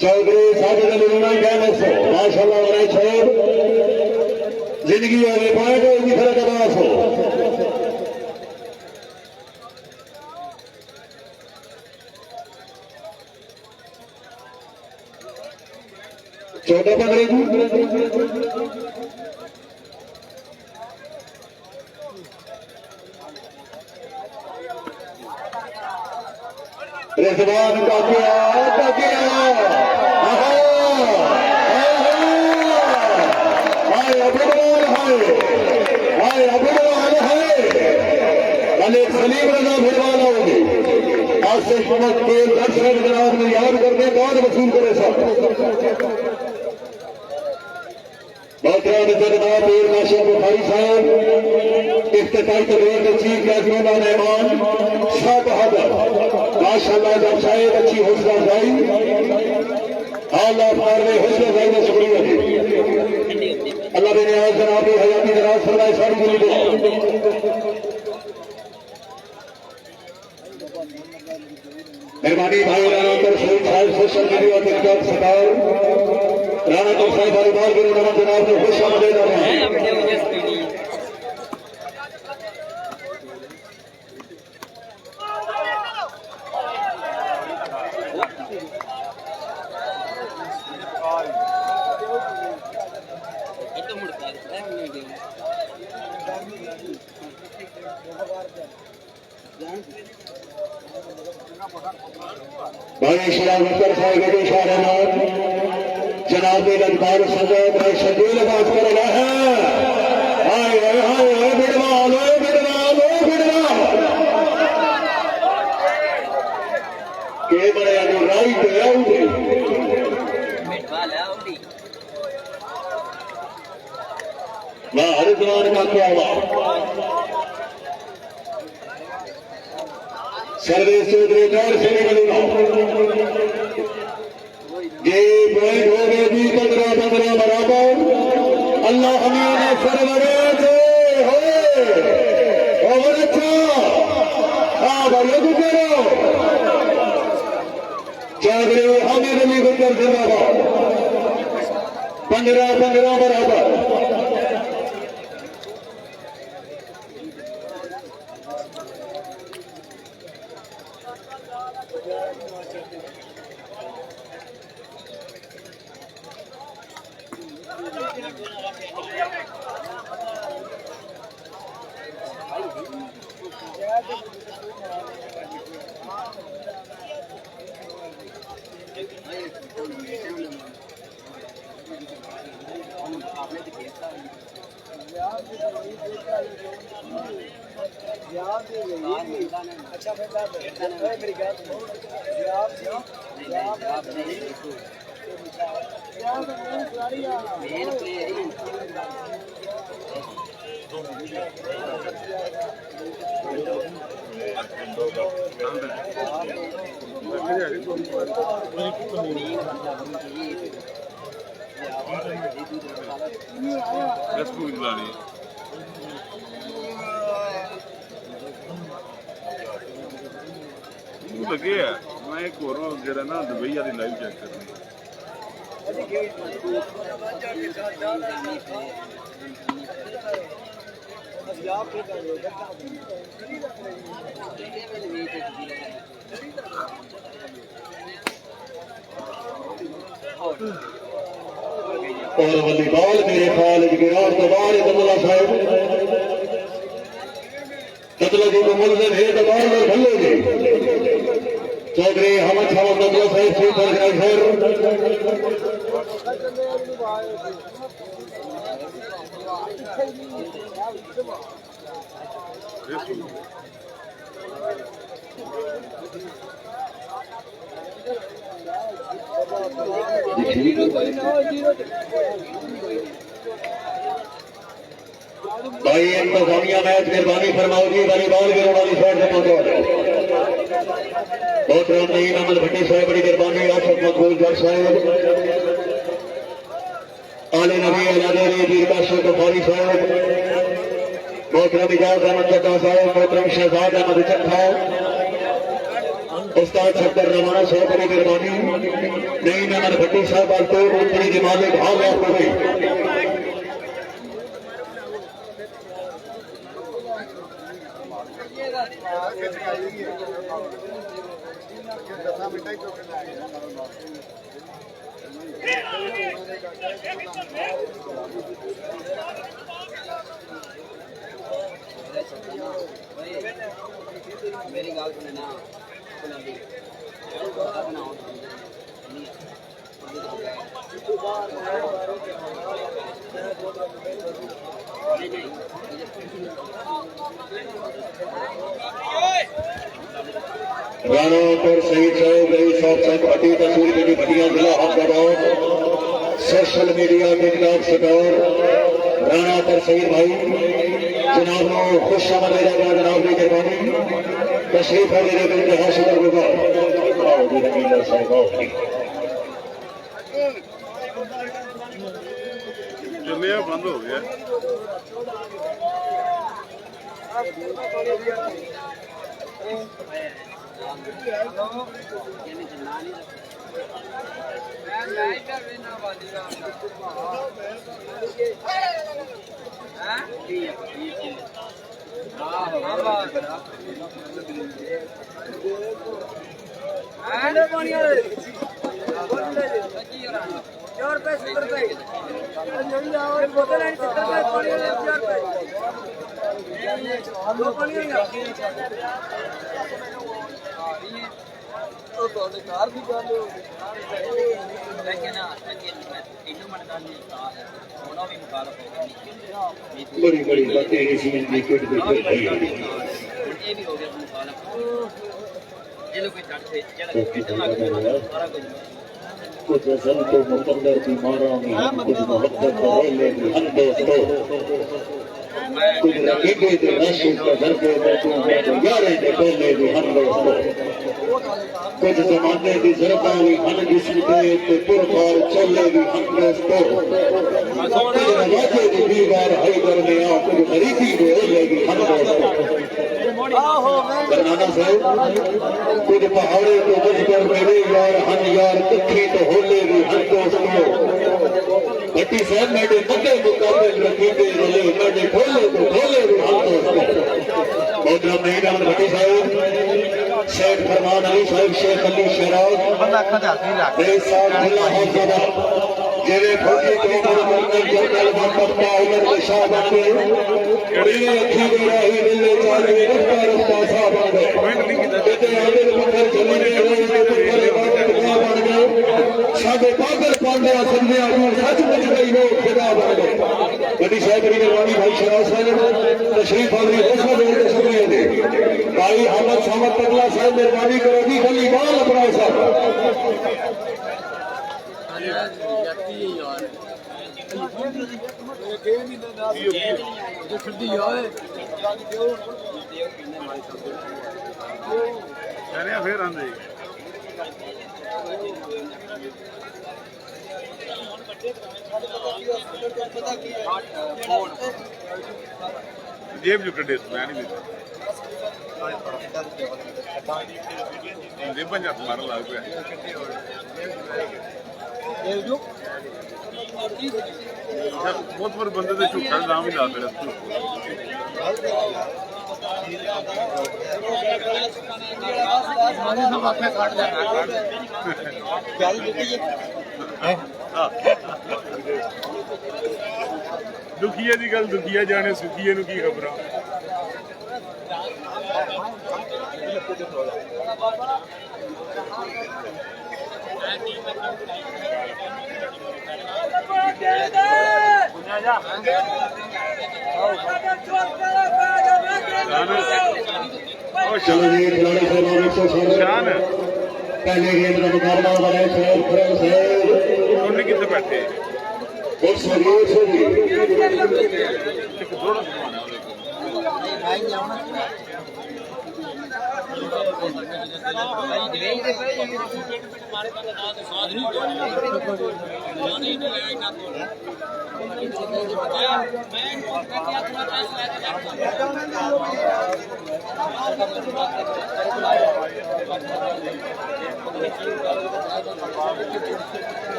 चौधरी साजिद अली लूना कहने से माशाल्लाह बड़े छोड़ जिंदगी और पॉइंट होगी फर्क अदास हो 14-15 जी रिजवान का क्या सलीम रजा भिड़वाना होगी आज से हिम्मत के दर्शक जनाब ने याद करके बाद वसूल करे सब बहुत जनाब काशिफ बुखारी साहब इफ्तिताई तकरीर में चीफ गेस्ट मेहमान शाह बहादुर माशाअल्लाह जब साहेब अच्छी हौसला अफजाई अल्लाह में हौसला अफजाई का शुक्रिया जी अल्लाह ने आज जनाब हयाती दराज फरमाए सारी जिंदगी मेहरबानी भाई राणा पर शहीद साहब सोशल मीडिया टिकटॉक सरकार राणा तो साहब वालीबाल के नमन जनाब ने खुश आमदीद आ रहे हैं भाई शराब अख्तर साहब के इशारे में जनाब लंकार सजद शकील बात कर रहा है हाय हाय हाय बिड़वाल के बड़े राइट आउट वाह हरिद्वार का क्या हुआ सर्विस चौधरी गौर से निकलेगा ये पॉइंट हो गए जी 15-15 बराबर अल्लाह हमें सरवरे थे और अच्छा हाँ भाई गुजरो चौधरी हमें अली गुजर से बाबा 15-15 बराबर अच्छा मेरी लगे है मैं एक और जरा ना दुबई वाली लाइव चेक करनी और वलीबॉल मेरे ख्याल गिरार तो बाहर कमला साहब कतला जी को मुलजिम है दबाव और भल्ले चौधरी हमद साहब कतला साहब से कर गए सर भाई इंतजामिया मैच मेहरबानी फरमाओ जी वॉलीबॉल के वाली साइड से पहुंचो बहुत नहीं अहमद भट्टी साहब बड़ी मेहरबानी आशफ मकबूल जट साहब आले नबी अलादे वीर काशिफ बुखारी साहब मोहतरम इजाज अहमद चड्ढा साहब मोहतरम शहजाद अहमद चड्ढा उस्ताद सफदर रवाना साहब बड़ी मेहरबानी नहीं अहमद भट्टी साहब तो बड़ी के मालिक हाल आपको गई मेरी गाल सुनना राणा पर शहीद साहब रही साहब साहब हटी तस्वीर की घटिया जिला Ahmedabad social media TikTok star Rana पर शहीद भाई जनाब नो खुश आमद है जनाब की मेहरबानी तशरीफ है मेरे दिल के हासिल होगा आओ जी रंगीला साहब आओ चलिए बंद हो गया बड़ी बड़ी बातें इसी क्रिकेट में चल रही है कुछ असल तो मुकद्दर की मारा में कुछ मोहब्बत रोले में हम दोस्तों कुछ रखीबे थे नशे का घर पे बैठूं मैं तो यारें के टोले में हम दोस्तों कुछ जमाने की जरबा भी हन जिस्म पे पुरखार चले भी हम दोस्तों कुछ रवाजे की दीवार हैदर में आ कुछ गरीबी में रोले भी हम दोस्तों करनाना साहब कुछ पहाड़े तो मुझ पर मेरे यार हन यार तिखी तो होले भी हम दोस्तों भट्टी साहब मेरे बड़े मुकाबले रखीबे रोले मेरे ढोले तो ढोले भी हम दोस्तों मोहतरम नहीं अहमद भट्टी साहब शेख फरमान अली साहब शेख अली शराब जेरे फौजी को करने जो कलमा पक्का उमर के शाह बने बड़ी अच्छी राही मिलने वाली रफ्ता रफ्ता सा बन गए बेटे आगे पत्थर चली गए बन गए साडे पागल पांडे संजय आदमी सचमुच गई लोग फिदा बन गए बड़ी साहब की मेहरबानी भाई शराब साहब तशरीफ आदमी खुशबू देने शुक्रिया दे भाई अहमद सामत तकला साहब मेहरबानी करोगी गली बाल अपना साहब फिर आंदे जेब जो कटे मैं नहीं देता जेब जात मार लाग गया बहुत बार बंदे दे झूठा नाम ही ला दे दुखिया की गल दुखिया जाने सुखिए की खबर चलो जी खिलाड़ी शान पहले गेम का मुकाबला बने कितने बैठे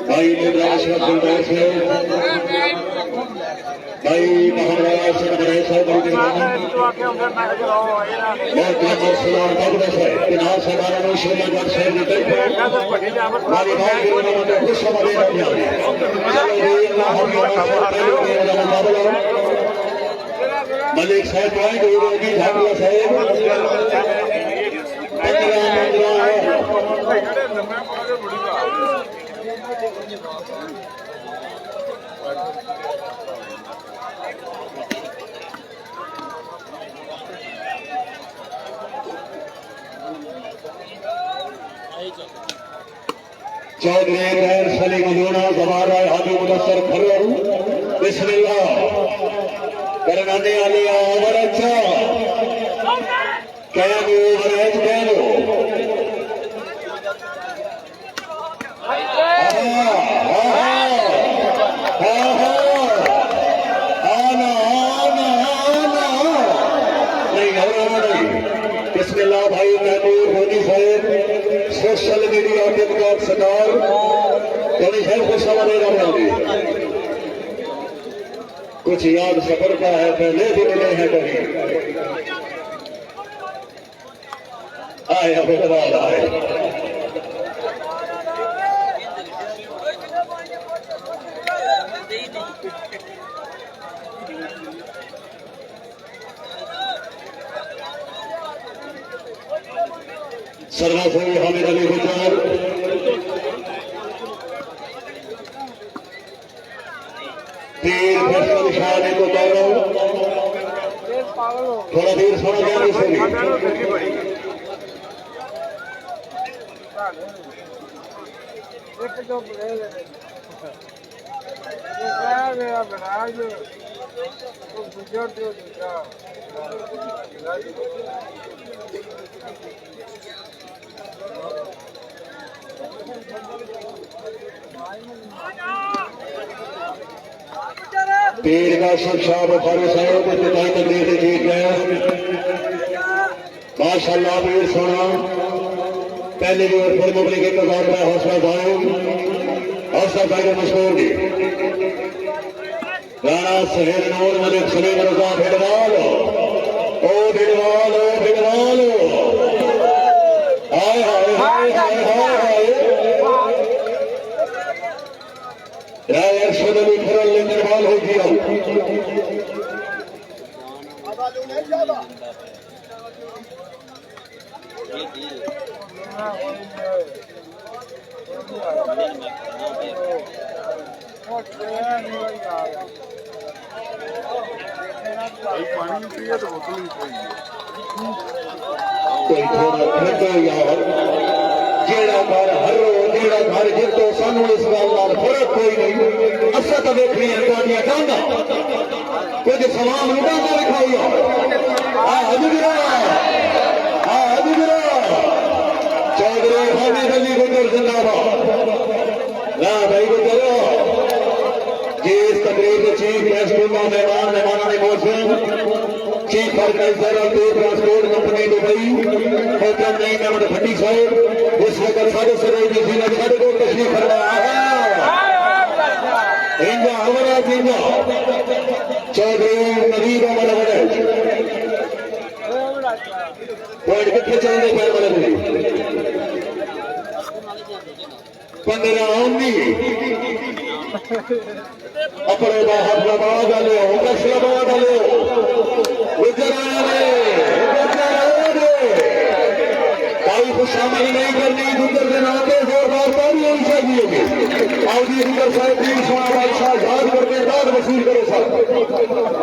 भाई निराश गुलदार से भाई महाराज से बड़े साहब बहुत सलाम कांग्रेस है किनार से मानो श्रीनगर से हमारी भाई के खुश हमारे मलिक साहब आएंगे योगी ठाकुर साहब चौधरी गैर सलीम लोना जवाहर हाजी मुदस्सर खरो बिस्मिल्लाह करनाने वाले ओवर अच्छा क्या ओवर है कह लो बिस्मिल्लाह भाई महमूद मोदी साहब सोशल मीडिया टिकटॉक सरकार थोड़ी है खुश हमारे रहोगे कुछ याद सफर का है पहले भी मिले हैं कहीं आए अब आए सरवासरी हामिद अली गुजर तीर फैसल निशाने को करो थोड़ा देर सोना जाने से पीर का शाह बुखारी साहब इब्तिदाई तकरीर से जीत गया माशाअल्लाह पीर सोना पहले भी और फिर मुबलिक के इंतजार का हौसला भाई मशहूर जी राणा सहेल नूर मलिक सलीम रजा भिड़वाल ओ भिड़वाल हाय हाय हाय हाय हाय राय अरशद अली खरल निर्माल हो गया कोई थोड़ा ठंडो यार जेड़ा घर हरो जेड़ा घर जितो सानू इस गल नाल फर्क कोई नहीं असा तो देखनी है तुहाडियां डांगा कुछ सवाल नहीं डांगा लिखाई चौधरी हामिद अली गुजर जिंदाबाद ना भाई गुजर जी इस तकरीर के चीफ गेस्ट मेहमान ने मौजूद chief organiser tour transport company Dubai hotel नई नमन भट्टी साहब इस वक्त साढ़े सरोज जी ने साढ़े को तशरीफ फरमाया है इंजा हमारा जिंदा चौधरी नवीद अमर बड़े पॉइंट कितने चलने पर बड़े 15 आमनी अपने बाहर दबाव डाले दबाव डाले भाई को शामिल नहीं करनी गुजर के नाते जोरदार ताली होनी चाहिए आउदी गुजर साहब तीन सोना बादशाह याद करके दाद वसूल करो साहब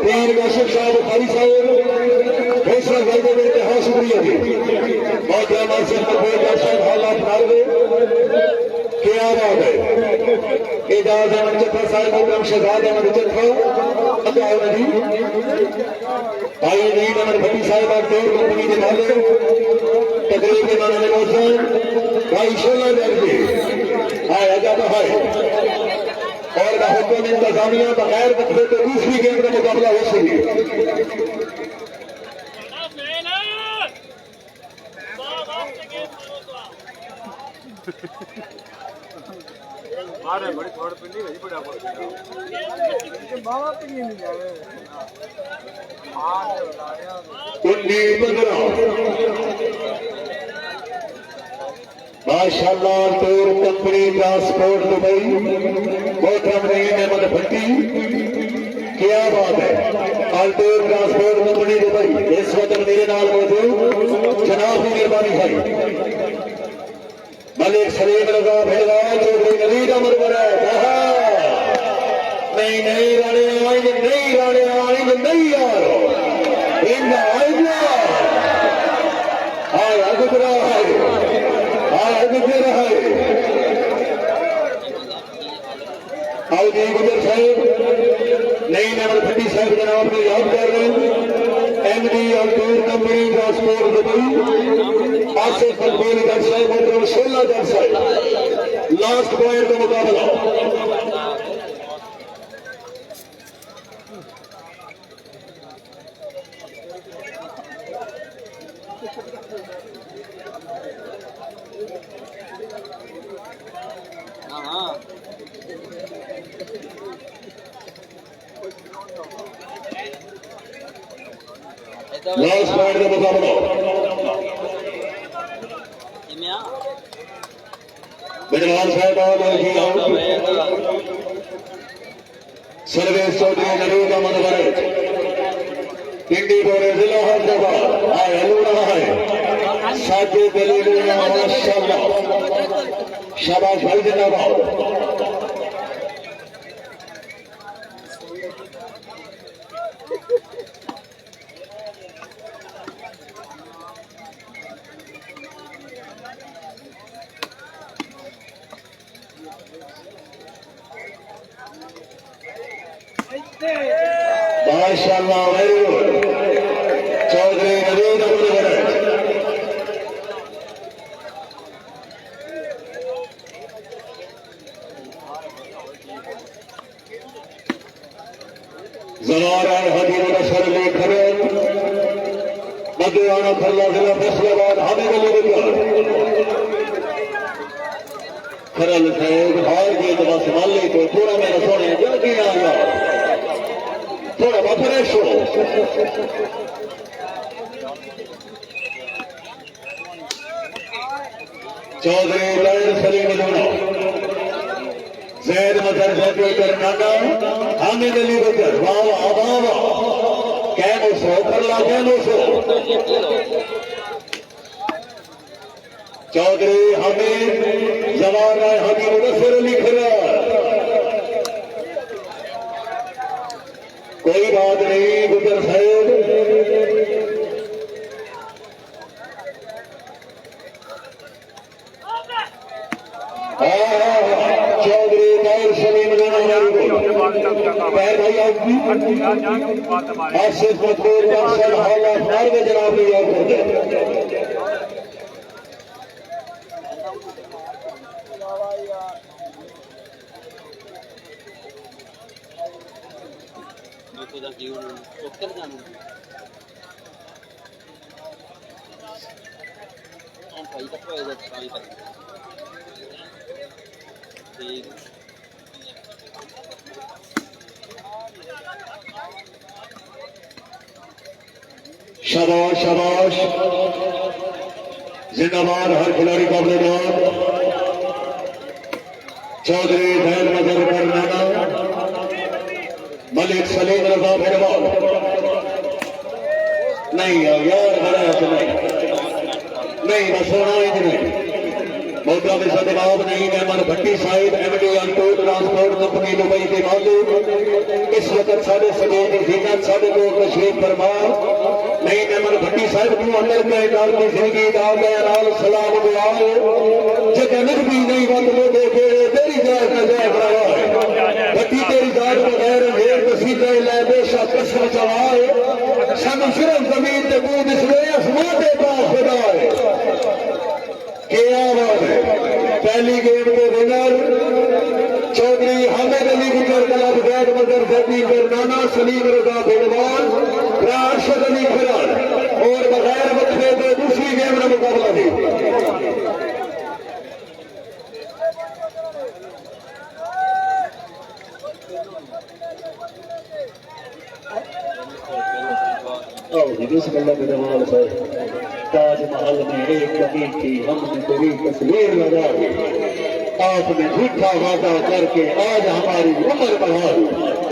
तीन काशिफ साहब बुखारी साहब फैसला करते हुए इंतहा शुक्रिया जी बहुत ज्यादा से साहब हालात मार गए क्या बात है एजाज अहमद चट्ठा साहब मोहम्मद शहजाद अहमद चट्ठा नदी भाई नईद अहमद भट्टी साहब टूर कंपनी के मालिक तकरीब के माने मौजूद भाई शोला दर्जे हाय आजाद हाय और हुक्म इंतजामिया बगैर वक्फे तो दूसरी गेम का मुकाबला हो सके मारे बड़ी थोड़ पिंडी है बड़ा बाबा पिंडी नहीं जावे माशाअल्लाह टूर कंपनी ट्रांसपोर्ट दुबई मोहतरम नईम अहमद भट्टी क्या बात है। अल्टूर ट्रांसपोर्ट कंपनी दुबई इस वक्त मेरे नाल मौजूद जनाब की मेहरबानी है मलिक सलीम रजा भेड़वाल चौधरी नवीद अमर बरा नहीं नहीं राणे आएंगे नहीं राणे आएंगे नहीं यार इनका आएगा हाय अगुजरा है हाय अगुजरा है आओ जी गुजर साहब नई नंबर भट्टी साहब जनाब को याद कर रहे हैं MD Altoor company transport Dubai Asif Fakbir जज साहब मोहतरम शोला जज साहब लास्ट पॉइंट का मुकाबला लास्ट पॉइंट का मुकाबला बिजलाल साहब और सर्वेश चौधरी नवीद अहमद भट्ट पिंडी बोरे जिला हैदराबाद आए हलू रहा है साथी दलील माशाअल्लाह शाबाश भाई जिंदाबाद माशाअल्लाह वेरी गुड चौधरी नवीद अहमद भट्ट जवारा हदीर नशर लेकर मदुआना खरला जिला फैसलाबाद हामिद अली बिल्ला खरल साहब हार के बस माले तो थोड़ा मेरा सोने जल्दी आ गया थोड़ा फ्रेश हो चौधरी लायर सलीम लूना जैद मजर कर नाना हामिद अली बकर वाह वाह कैनो सो करला कैनो सो चौधरी हमीद जवान राय हमीद मुदस्सिर अली खरा कोई बात नहीं गुजर साहब चौधरी लायर सलीम लूना पैर भाई आसिफ मकबूल जंक्शन हॉल ऑफ नॉर्वे जनाब ने याद कर दिया शाबाश शाबाश जिंदाबाद हर खिलाड़ी का अभिनंदन चौधरी जैद मजर कर नाना मलिक सलीम रजा भेड़वाल नहीं यार बड़ा नहीं बस होना ही नहीं मौका में सदबाब नहीं अहमद भट्टी साहिब MD Altoor transport company Dubai के मालिक इस वक्त साढ़े सदों की जीनत साढ़े को तशरीफ फरमा नहीं अहमद भट्टी साहिब तू अंदर के डाल की जिंदगी डाल गया नाल सलाम दुआए जगह भी नहीं बंद वो देखे तेरी जात का जय भरा है भट्टी तेरी जात बगैर हेर कसीदे ले बेशक कसम चवाए सन सिर्फ जमीन ते बूंद इसलिए आसमान के पास खुदा है क्या बात है पहली गेम के विनर चौधरी हामिद अली गुजर कलब जैद मजर जैदी नाना सलीम रजा भेड़वाल राशिद अली खरार और बगैर वक्फे के दूसरी गेम का मुकाबला भी आओ जी बिस्मिल्लाह के जमाल से ताजमहल में एक कमी थी हमने तेरी तस्वीर लगा दी आपने झूठा वादा करके आज हमारी उम्र बढ़ा दी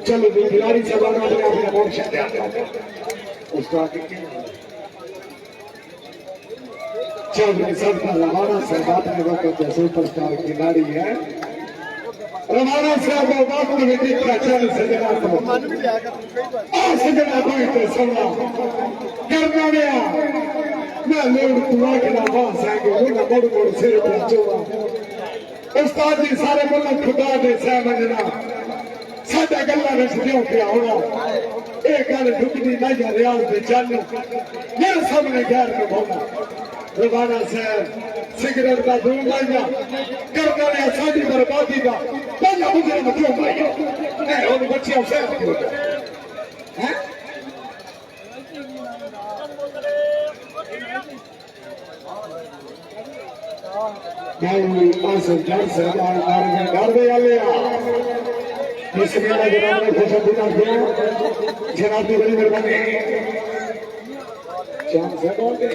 चलो खिलाड़ी सभा में चलो खिलाड़ी सभा उसका चौधरी सबका रवाना सरदार ने वक्त सुपरस्टार खिलाड़ी है रवाना साहब वक्त में देखा चल सजना को सजना कोई तो सुना करना गया मैं लोग दुआ के नाम आएंगे वो ना बड़ बड़ सिर पर चोवा उस्ताद जी सारे बोला खुदा दे सहमजना साडा गल्ला विच क्यों पिया होना एक गल ढुकदी नहीं रियाज दे चल मेरे सामने गैर के बोला रवाना साहब सिगरेट का धूम लाइया करना ने साडी बर्बादी का पहला मुजरिम क्यों पाया है और बच्चियां साहब क्यों हैं मैं आसम जड़ से घर दे आले बिस्मिल्लाह जनाब ने खुश बिना दिया जनाब की बड़ी मेहरबानी चांद से बोल दे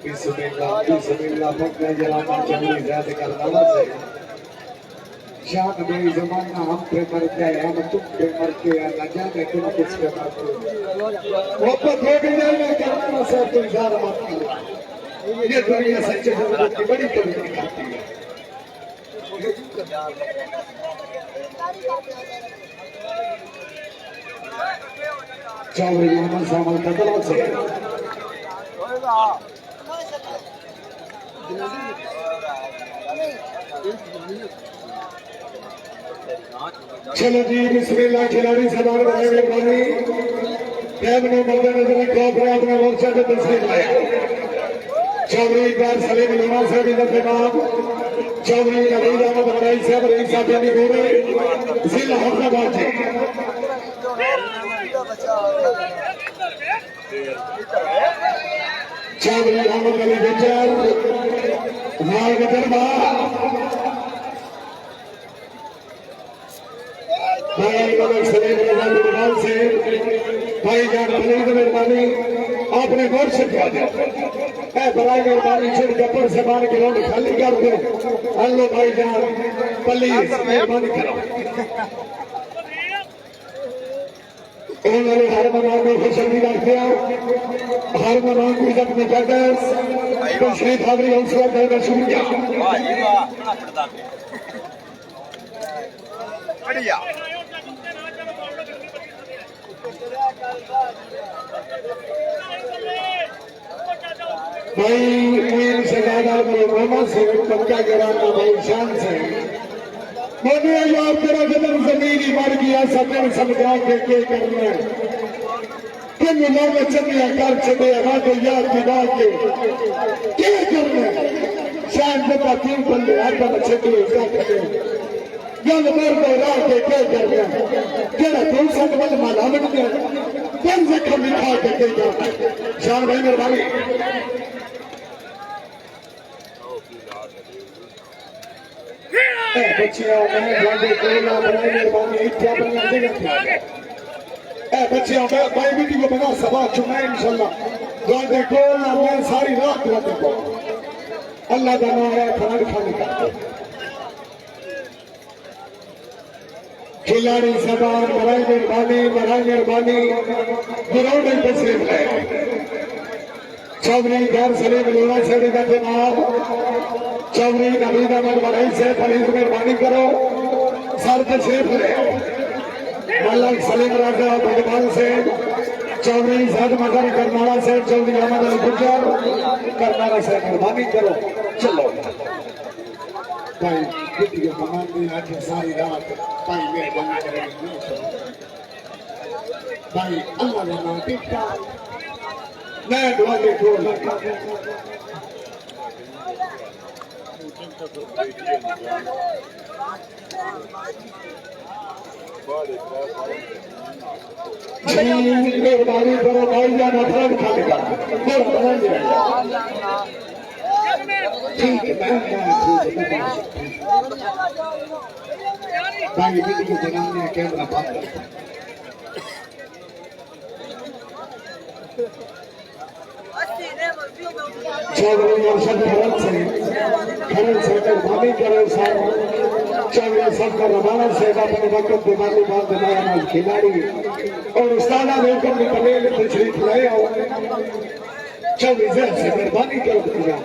बिस्मिल्लाह पकड़े जनाब चंगी ज़ात करना से शान में जमाना हम पे मरते हैं हम तुम पे मरते हैं न जाने तुम किस पे मरते हो वो तो दो दिन करना से तुम ज़ार मत ये दुनिया सच्चे जरूरत की बड़ी कमी करती है चौधरी मोहम्मद सामल कतलों से चलो जी बिस्मिल्लाह खिलाड़ी सदार मेहरबानी टाइम ने मद्देनजर रखो अपने अपने मोर्चा को तस्वीर लाया चौधरी इकबाल सलीम लोना साहब इंतजाम चौधरी नवीद अहमद बड़ाई साहब रईस साहब यानी गोरे जिला हैदराबाद से चौधरी अहमद अली गुजर लाल गदरबा भाई मलिक सलीम लोना से भाई जान पलीद मेहरबानी आपने गौर से किया है बड़ा मेहरबानी छिड़ गप्पर से मान के रोड खाली कर दो हेलो भाई जान प्लीज मेहरबानी करो उन्होंने हर मेहमान में खुशहाली रखते हैं हर मेहमान को इज्जत में करते हैं तो श्री ठाकरे हौसला देना शुरू किया बढ़िया भाई मीर सगादा मोहम्मद से पक्का गिराना भाई शान से मैंने याद करा जब जमीन ही मर गया सपन समझा के करना कि लोग चलिया कर चले राधे याद दिला के क्या करना शान का तीन बंदे आता बच्चे को इसका करे गल मर को राह के क्या करना केड़ा तुम सब बल माला बन गया कौन से कम लिखा के क्या शान भाई मेहरबानी बच्चियों मैंने भागे कोयला बनाई मेहरबानी इत्या बनाने लगे बच्चे भाई वीडियो बना सभा चुना इंशाल्लाह देखो मैं सारी रात देखो अल्लाह का नाम है खाना खाने का खिलाड़ी सबान बराई मेहरबानी ग्राउंड में तशरीफ है चौधरी गैर सलीम लोना शेरी का जनाब चौधरी नबीद अहमद बराई से पुलिस मेहरबानी करो सर तशरीफ है मलक सलीम राजा भगवान से चौधरी जद मगर करनाला से चौधरी अहमद अली गुजर करनाला से मेहरबानी करो चलो भाई वीडियो बनाने आज सारी रात भाई मेहरबानी करेंगे भाई अल्लाह ने नाम देखा मैं दुआ के खोल मेहरबानी करो भाई जान अफराद खाने का ठीक है भाई वीडियो बनाने कैमरा बंद चौधरी अरशद खरल से मेहरबानी करो सर चौधरी सबका रवाना से अपने वक्त दिमागी बात बनाया खिलाड़ी और उस्तादा वेलकम की पटेल तशरीफ लाए आओ चौधरी जैद से मेहरबानी करो भैया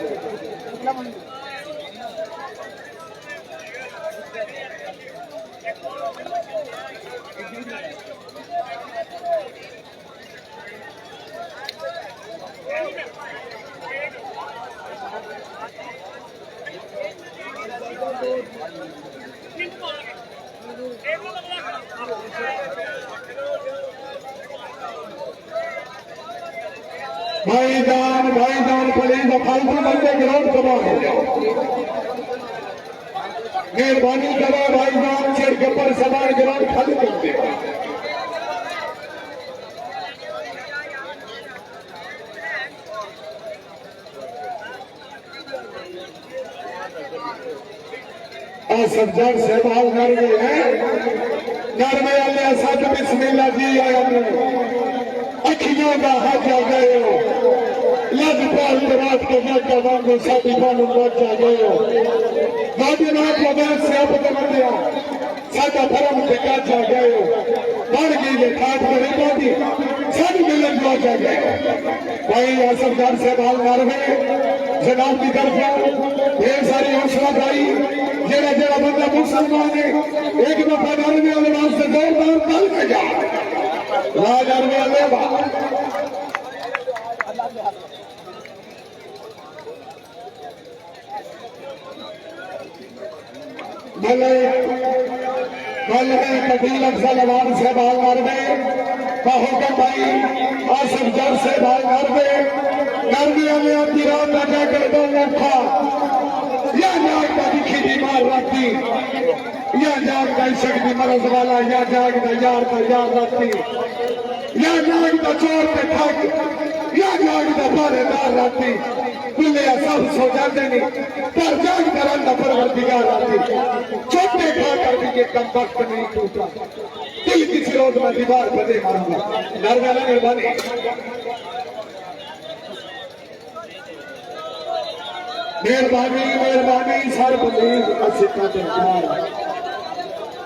भाईजान प्लीज फालतू बंदे ग्राउंड तबाह हो जाओ मेहरबानी करो भाईजान चढ़ के पर सवार ग्राउंड खाली कर दे सज्जन सहबाल नरमे है नरमे वाले सच बिस्मिल्लाह जी आया अखियों का हाथ आ गए हो लग पाल रात के मौका वांगू साथी बानू मौका गए हो बाबी नाथ बगैर से आप दिया सादा फरम के काज आ गए हो बन गई ये खाट में बाबी सब मिलन मौका गए भाई असरदार सहबाल नरमे जनाब की तरफ ढेर सारी हौसला भाई जेड़ा जेड़ा बंदा मुसलमान है एक दफा नरमे वाले वास्ते जोरदार ताल बजा राज नरमे वाले कबील अफजल अवान से बाल मार दे हुक्म भाई आसफ जर से बाल मार दे नरमे वाले आपकी रात लगा कर दो औखा या जाग का दिखी बीमार राती या जाग का शक्ति मरज वाला या जाग का यार राती या जाग का चोर पे ठग या जाग का पहरेदार राती खुले सब सो जाते नहीं पर जाग कर अंदर परवरदिगार राती चोटे खा कर भी ये कम वक्त नहीं टूटा दिल किसी रोज में दीवार पर दे मारूंगा नरमे वाले मेहरबानी मेहरबानी सर बंदीज असिका कुमार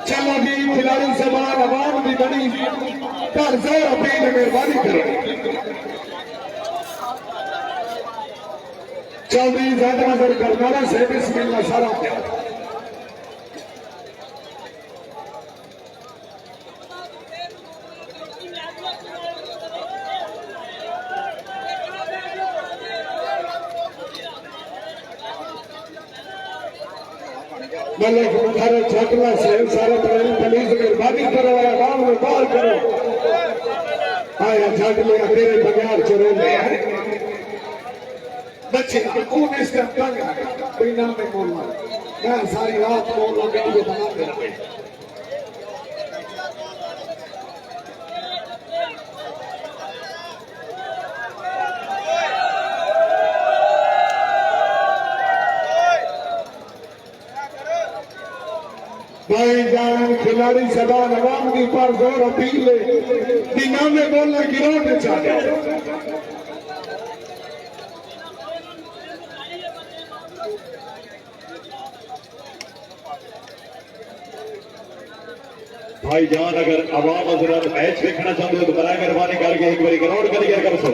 चलो जी खिलाड़ी जबान आवाम की बड़ी घर जोर अपील मेहरबानी करो चौधरी ज्यादा नजर करनारा से बिस्मिल्लाह सारा प्यार मलिक मुखर छटला से सारे पुलिस मेहरबानी करो आवाम में बाल करो आया छट लिया तेरे बगैर चुरे ले बच्चे कौन इस तंग कोई नाम में बोलना मैं सारी रात बोल वीडियो बनाते रहे भाईजान खिलाड़ी सदा नवाम की पर जोर अपील बिना में बोलना गिरोह चाहे भाईजान अगर आवाम हजरत मैच देखना चाहते हो तो बराए मेहरबानी करके एक बार ग्राउंड क्लियर कर सो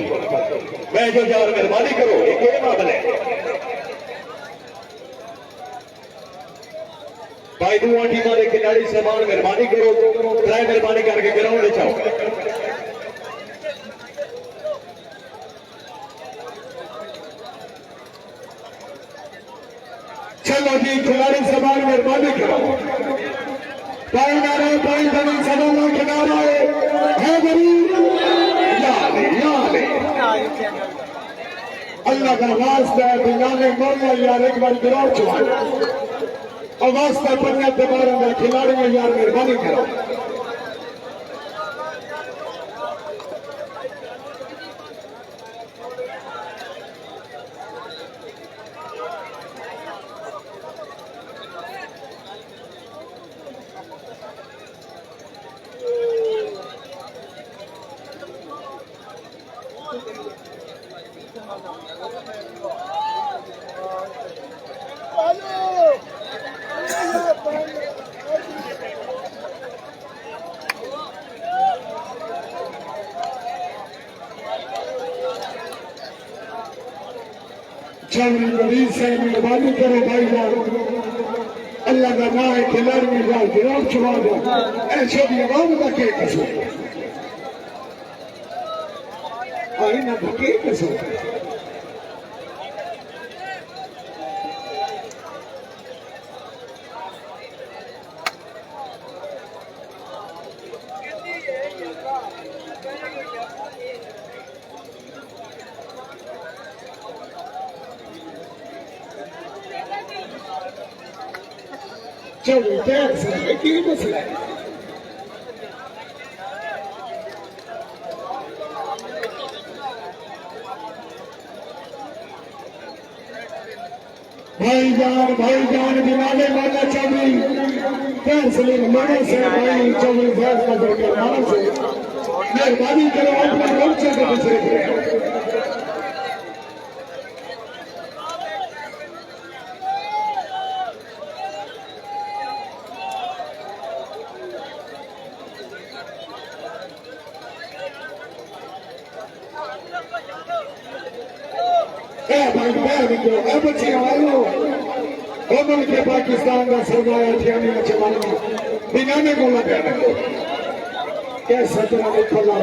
मैं जो यार मेहरबानी करो एक गेम आ बने भाई दो टीमों के खिलाड़ी साहबान मेहरबानी करो बराए मेहरबानी करके ग्राउंड में आओ चलो जी खिलाड़ी साहबान मेहरबानी करो पाई नारे पाई बनी सदा किनारा है गरीब याद अल्लाह का वास्ता है दुनिया में मरना यार एक बार गिराओ चुहा और वास्ता पन्ने दोबारा खिलाड़ी में यार मेहरबानी करो गरीब से मेहरबानी करो भाई अल्लाह का ना है खिलाड़ी में जाओ गिराव छुड़ा दो ऐसे भी आवाम का के कसो आई ना के कसो चलो की मसला है भाईजान दिवाले वाला चौधरी फैसले मरे से भाई चौधरी फैसला करके मारा से मेहरबानी करो अपने मोर्चे के दूसरे बच्चे आयो कमल के पाकिस्तान का सरमाया ठियानी में जमाना बिना में बोला गया क्या सतना में खोला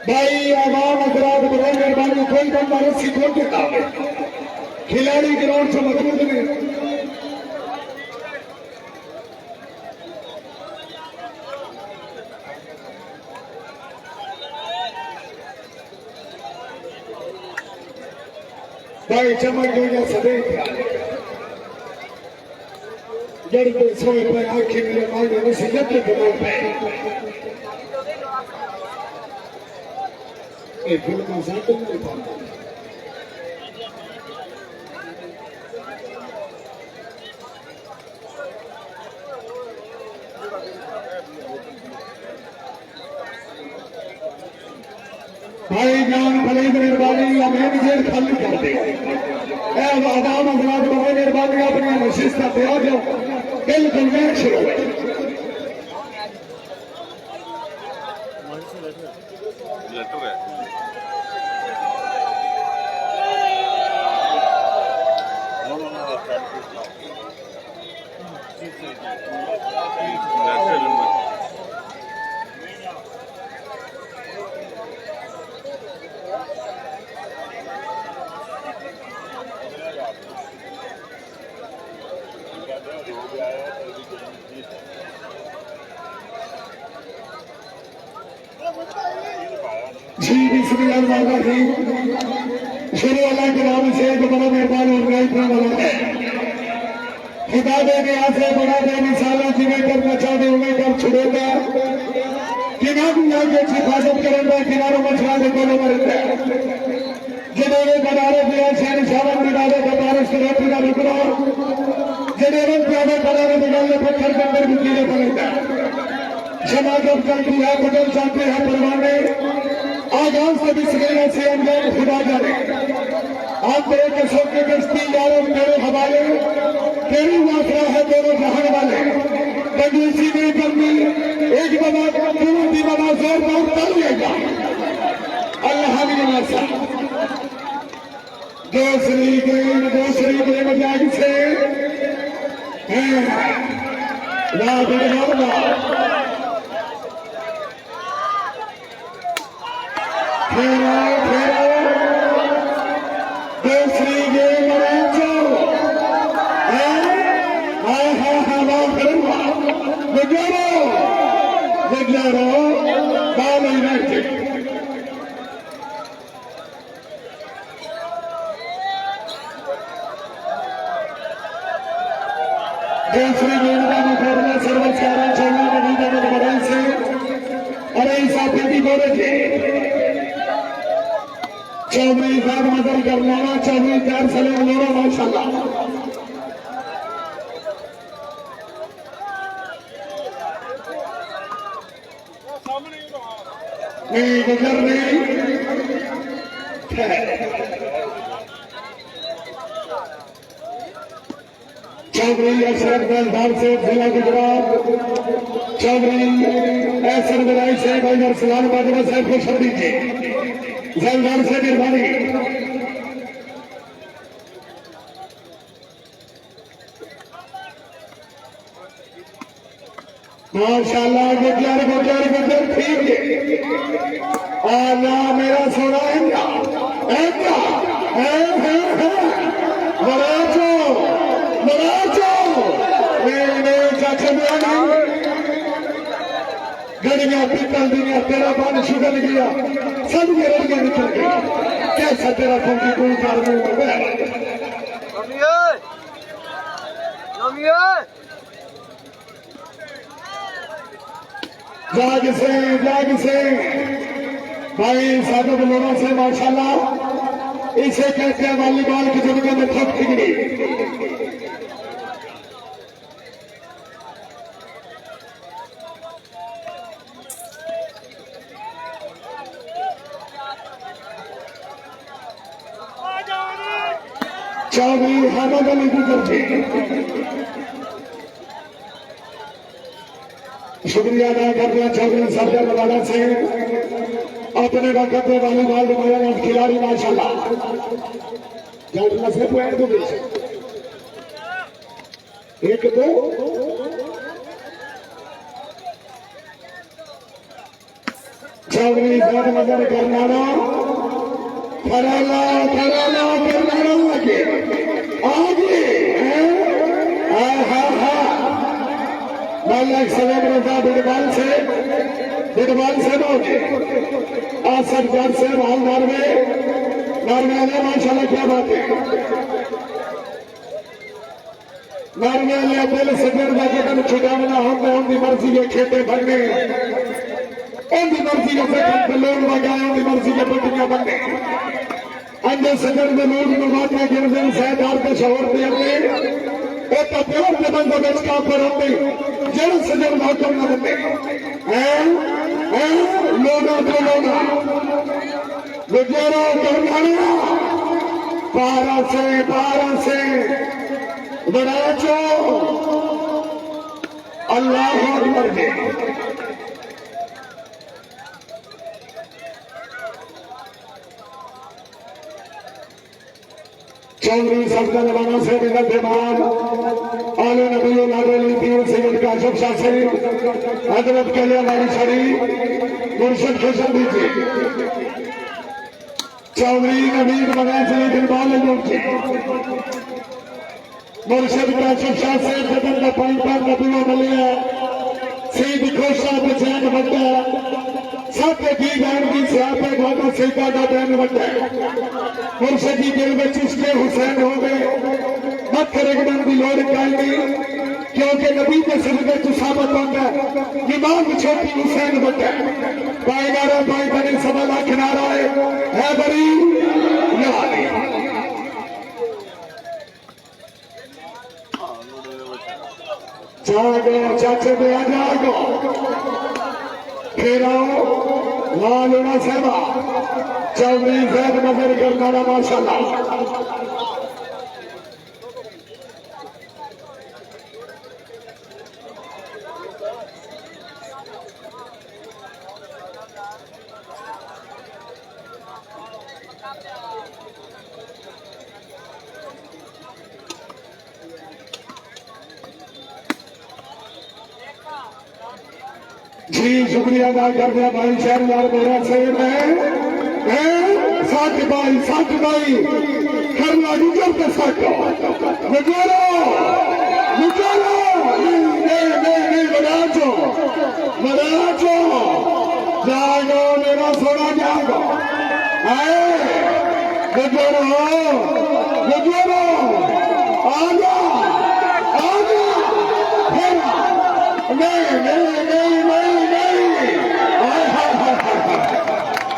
भाई आवाम अपराध बड़े मेहरबानी कोई बंदा रस्सी खोल के काम खिलाड़ी ग्राउंड से मजबूत नहीं भाई चमक गया सदैव जड़ पे सोए पे आखिर में मांगे नसीहत के दिनों पे एक फिल्म साथ में था भाईजान भले मेहरबानी हमें जेल खाली कर दे आवाम हजरात बड़े मेहरबानी अपनी नशीस का त्याग बिल्कुल मैच शुरू है जी बिस्मिल्लाहिर्रहमानिर्रहीम। शुरू अल्लाह के नाम से जो बड़ा मेहरबान और गरीब इतना बड़ा है। खुदा दे गया से बड़ा दे मिसालें जिन्हें कर बचा दे उन्हें कर छुड़ेगा। किनारों आगे हिफाजत करेगा किनारों मछला दे बोलो मरते जिन्होंने बनारे दिया शहर शावन निकाले का बारिश के रोटी का रुकना जिन्होंने प्यादे बनारे निकालने पत्थर के अंदर भी कीड़े पड़ेगा। समाजब करती है बदल जाते हैं परवाने आगाज से बिस्मिल्लाह से अंजाम खुदा जाने। आप तेरे कसों की कश्ती यारों तेरे हवाले तेरी यात्रा है दोनों जहान वाले। कंजूसी नहीं करनी एक बना पूरी दी बना जोरदार कर लेगा अल्लाह की नवासा। दूसरी गेम जाग से दूसरी गेम गुजारो बाल यूनाइटेड दूसरी गेम का मुकाबला सर्वसारा चौना मदीना में बदल से और इस आफिदी बोले थे चौबीस बार मदद करना 24 4 सलीम लोरा माशाल्लाह। नहीं गुजर नहीं चौधरी अशरफ गलदार से जिला गुजरात चौधरी ऐसर बराई से भाई सलाम बाजवा साहब को छोड़ दीजिए जलदार से निर्माणी माशाल्लाह गुजर गुजर गुजर ठीक है आला मेरा सोना है गड़िया पीतल दिया तेरा पानी शुगर गया सब गड़िया निकल गई कैसा तेरा फंकी कोई कारण जाग से भाई सादत लोगों से माशाल्लाह इसे कहते हैं वॉलीबॉल की दुनिया में ठप ठिकरी। चौधरी हामिद अली गुजर शुक्रिया अदा करते हैं चौधरी सरदार वाला से अपने वक्त में वॉलीबॉल मैदान खिलाड़ी माशाल्लाह से पॉइंट दो एक दो चौधरी साहब नजर करना कराला आगे लाख सलाम रजा बिडवाल से नौजे आसफ जार से हाल नारवे माशाल्लाह क्या बात है नारवे दिल सजन का जगन छुड़ावना उनकी मर्जी के खेते भरने उनकी मर्जी के जगन लोग लगाए उनकी मर्जी के पट्टियां बनने अंदर सजन में लोग नुमाता गिरजन सहदार के शोर दिए प्योर के बंदों में काम पर होते जड़ सजन मौकम न होते लोगों को लोगा गुजरों करना पारा से बड़ा चो अल्लाह अकबर के चौधरी सरदार नवाना से विमान आले नबी नागली तीर सैयद काशिफ शास्त्री हजरत कल्याणी शरीफ मुर्शिद खुशन दीजिए चौधरी नवीन बना से दिलबाल जी मुर्शिद काशिफ शास्त्री खतन का 5 नबी मिले सीध खोशा बचैन बंदा साथे की बहन की सियापे घोटा सीता का बैन बटे मुर्शदी दिल में चिश्ते हुसैन हो गए मत रगड़न की लोड़ कहीं नहीं क्योंकि नबी के सदके तू साबित होता है इमाम छोटी हुसैन बटे भाई नारा भाई बड़ी सवा लाख नारा है बड़ी यारी जागो चाचे पे आ जागो फिर आओ लाल होना सहबा चौधरी जैद नजर करना माशाल्लाह जी शुक्रिया अदा कर दिया भाई शहरदार मेरा सेब है साथ भाई करना गुजर के साथ गुजारो नहीं बनाचो जागो मेरा सोना जागो गुजारो आजा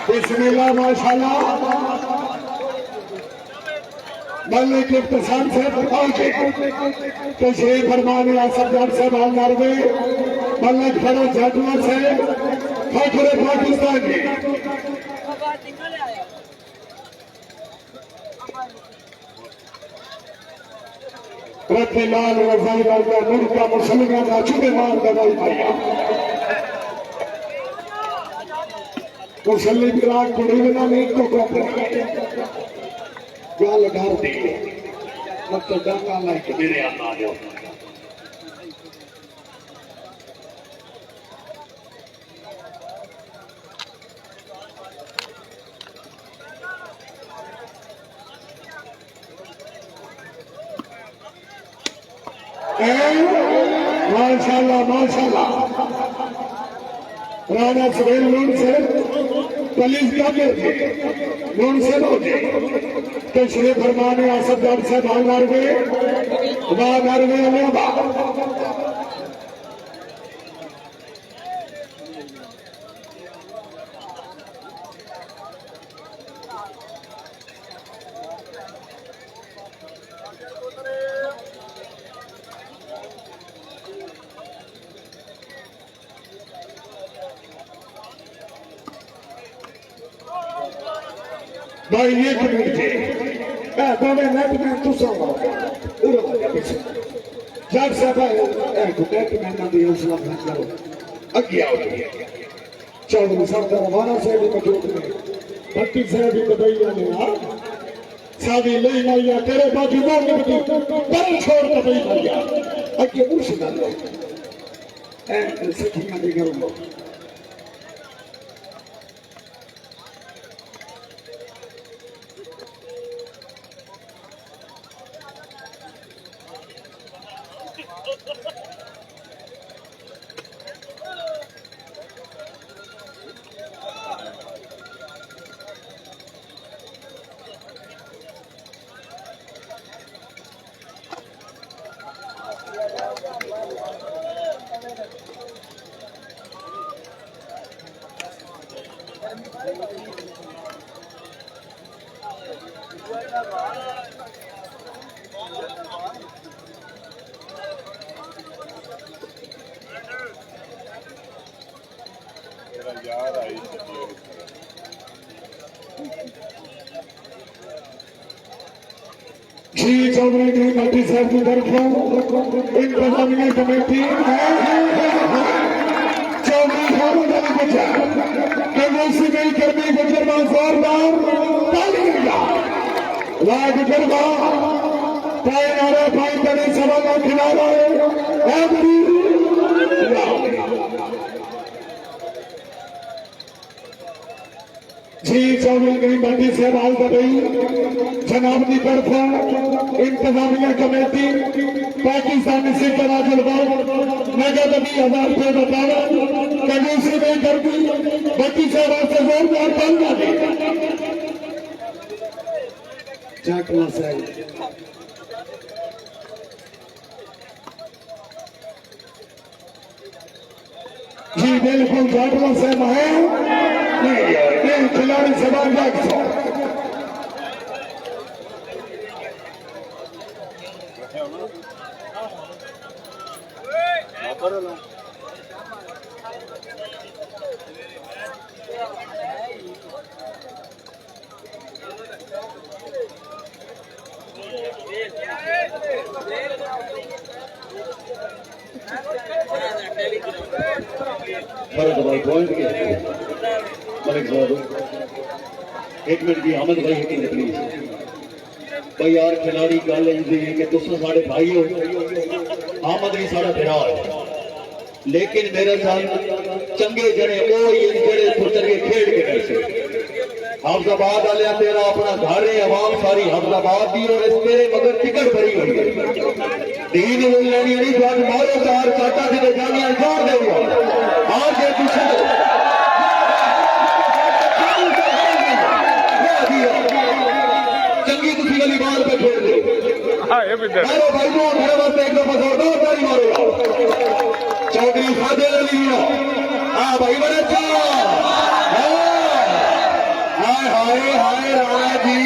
बिस्मिल्लाह माशाल्लाह मलिक इफ्तिसाम से बताओगे तशरीफ फरमाने असफजान से बालदार में मलिक फरोज जाटवा से फखरे पाकिस्तान की रत्ती लाल रजाई लाल का मुल्का मुसलमान का चुके मार दवाई भैया मुसल्ली विराट कुड़ी बिना नहीं तो गल घर दी मतलब डांगा लाइक मेरे अल्लाह जो माशाल्लाह राणा सुहेल लून से पुलिस क्या करते लून से होते तशरीफ फरमाने असफजान से भागदार में भाई ये कमेटी दोनों नेट में तू सो जब सब नेट में ना दियो सलाम करो अगे आओ चौधरी साहब का रवाना से भी मौजूद है भट्टी से भी बधाइयां लेना सादी ले माया तेरे बाजू में निकली पर छोड़ के भाई भैया अगे उस ना लो सखियां भी करो श्री चौधरी की पार्टी साहब की तरफ इंतजामिया कमेटी चौधरी खामद अली गुजर केवसी में कर्मी गुजर जोरदार ताली मिला वाह गुजर वाह पाए नारे पाए बड़े सवाल खिला रहे जी चौधरी की पार्टी से बाल बधाई जनाब की तरफ इंतजामिया कमेटी पाकिस्तानी सिख राजुल नगद 20,000 रुपये बताया कबूसी में गर्मी बच्ची साहब आपसे जोरदार तालियां दें। जाटला साहब जी बिल्कुल जाटला साहब है नहीं खिलाड़ी जबरदस्त पॉइंट एक मिनट की अहमद भाई प्लीज भाई यार खिलाड़ी गल कि तुम साढ़े भाई हो अहमद भी साढ़ा भरा है लेकिन मेरे साथ चंगे जने वो जड़े पुत्र के खेड के पैसे हफ्जाबाद वाले तेरा अपना घर है आवाम सारी हफ्जाबाद की और इस मेरे मगर टिकट भरी हुई है दीन लेनी नहीं जान मारो चार चाटा से जानिया जोर दे आज के पीछे चंगी तुसी वाली बात पे खेल दे हां ये बिंदर मारो भाई को मेरे वास्ते एक दफा जोरदार ताली मारो चौधरी फादिल अली हां भाई बड़े अच्छा हाय हाय हाय राणा जी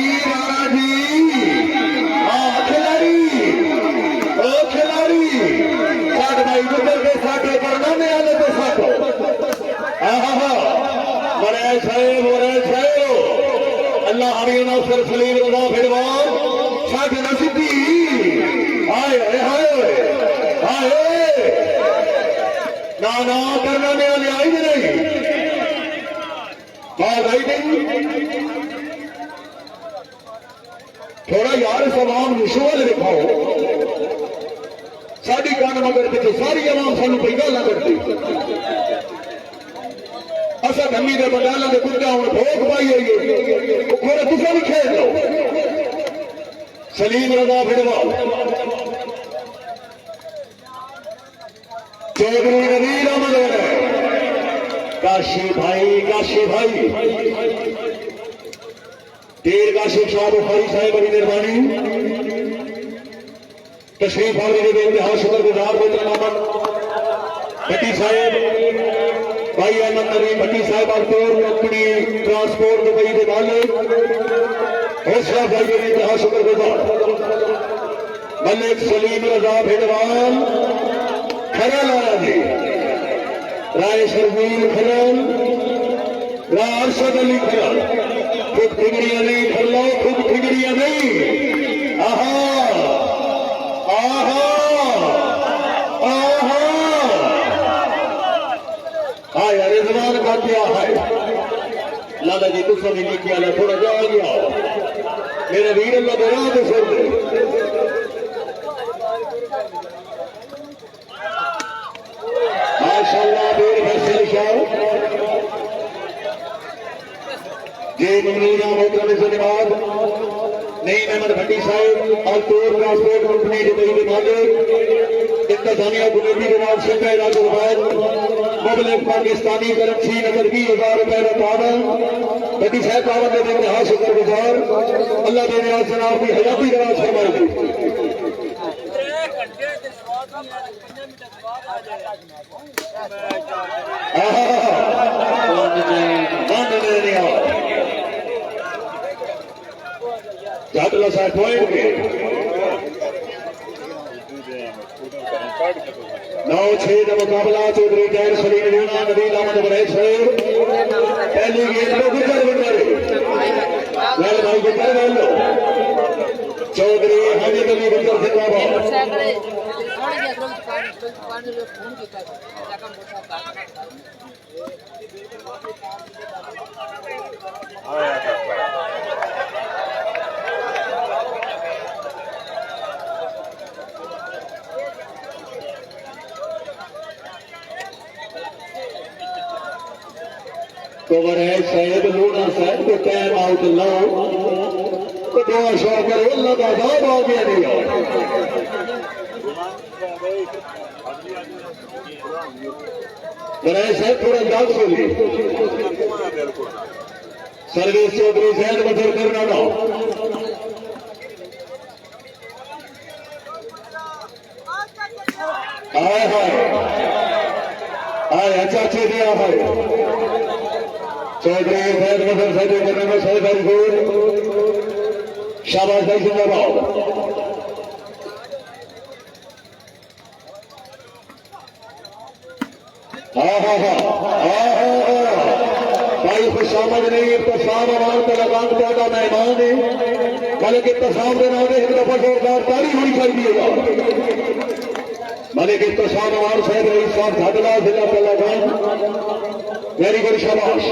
हां खिलाड़ी ओ खिलाड़ी साठ भाई गुजर के साठे करना में आने तो साठो बड़े साहेब अल्लाह हमीर नासिर सलीम रजा फिरवान साठ नसीबी हाय हाय हाय ना करना में आने आई नहीं बात आई नहीं थोड़ा यार सवाम निशोल दिखाओ साड़ी कान मगर पिछले सारी आवाम सानू कोई गल ना करती असा धमी के बंडाला के कुत्ता हूं भोग पाई हुई है तुसा भी खेल लो सलीम रजा फिरवाल चौधरी नवीर अहमद काशी भाई देर काशिफ शाह बुखारी साहब बड़ी मेहरबानी तशरीफ आने के इंतहा शुक्रगुजार मोहतरम भट्टी साहब भाई अहमद नबी भट्टी साहब अपनी ट्रांसपोर्ट दुबई के मालिक हौसला भाई के इंतहा शुक्रगुजार मलिक सलीम रजा भिडवाल खरल आया जी राय शर्मील खरल राय अरशद अली खरल खुद ठिगड़िया नहीं खरलो खुद ठिगड़िया नहीं आहा हाय अरे जबान का क्या है लाला जी तुम सब नहीं किया थोड़ा जा गया मेरे वीर अल्लाह दे राह पे सुन दे माशाअल्लाह बेर फैसल शाह जे ममनूना मोहतरम जनाब नहीं अहमद भट्टी साहब अल्तूर ट्रांसपोर्ट कंपनी दुबई के मालिक इंतजामिया गुलेबी जनाब शेख राजुल मुबलिक पाकिस्तानी करेंसी नजर 20,000 रुपए का पावन भट्टी साहब पावन के इंतहा शुक्रगुजार अल्लाह देने आज जनाब की हयाती दराज फरमाएगी जाटला साहब पॉइंट के 9-6 का मुकाबला चौधरी जैन सलीम लीना नबील अहमद बड़े शेर पहली गेंद में गुजर बंदर वेल भाई गुजर वेल चौधरी हामिद अली गुजर जिंदाबाद कवर है शायद लूना साहब को टाइम आउट लो तो दुआ शो करो अल्लाह का अज़ाब आ गया नहीं बनाए साहब थोड़ा याद सुनिए सर्विस चौधरी जैन मजर करना ना आए हाय आए चाचे दिया है चौधरी जैन मजर सैद करने में 100 तारीख शाबाश भाई जिंदाबाद भाई खुशामद नहीं इब्तसाम अमान का लगान पौधा मेहमान है मलिक इब्तसाम के नाम एक दफा जोरदार तारीफ होनी चाहिए मलिक इब्तसाम अमान साहब रईस साहब घाटला जिला कलागान वेरी गुड शाबाश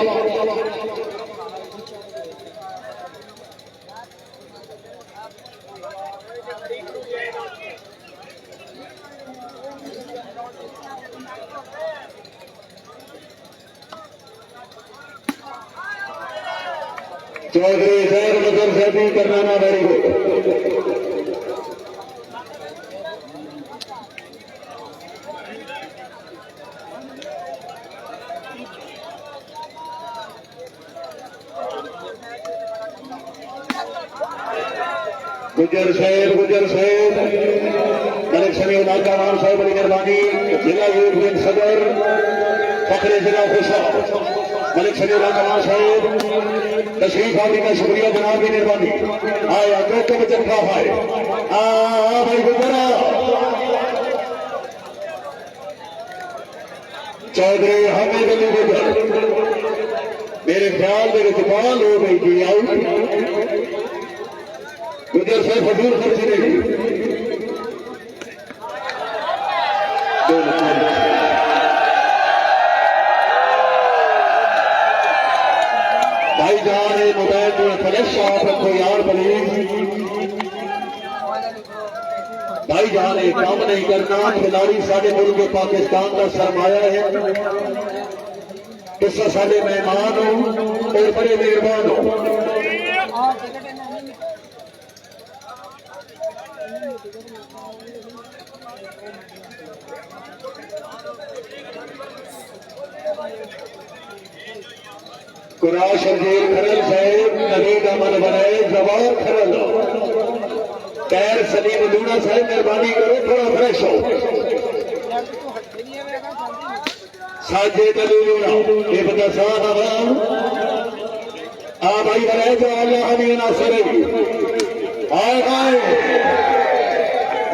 चौधरी जैन मजर सैदी करना ना वेरी गुड गुजर साहेब मलिक समी इलाका मान साहब बड़ी मेहरबानी जिला यूनियन सदर फखरे जिला खुशा मलिक समी इलाका मान साहब तशरीफ आने का शुक्रिया जनाब की मेहरबानी आया तो बचन का है भाई गुजरा चौधरी हामिद अली गुजर मेरे ख्याल में बाल हो गई थी आउट गुजर साहब फजूल खर्ची नहीं भाई जान मोबाइल में फ्लैश आप रखो यार प्लीज भाई जान काम नहीं करना खिलाड़ी साढ़े मुल्क पाकिस्तान का सरमाया है तुसा साढ़े मेहमान हो और बड़े मेहरबान हो कुराश शर्जील खरल साहेब नवीद अमन बनाए जवाब खरल कैर सलीम लूना साहेब मेहरबानी करो थोड़ा फ्रेश हो साजे तली लूना ये बता साथ आवाम भाई बनाए जो अल्लाह हमी नासर आए आए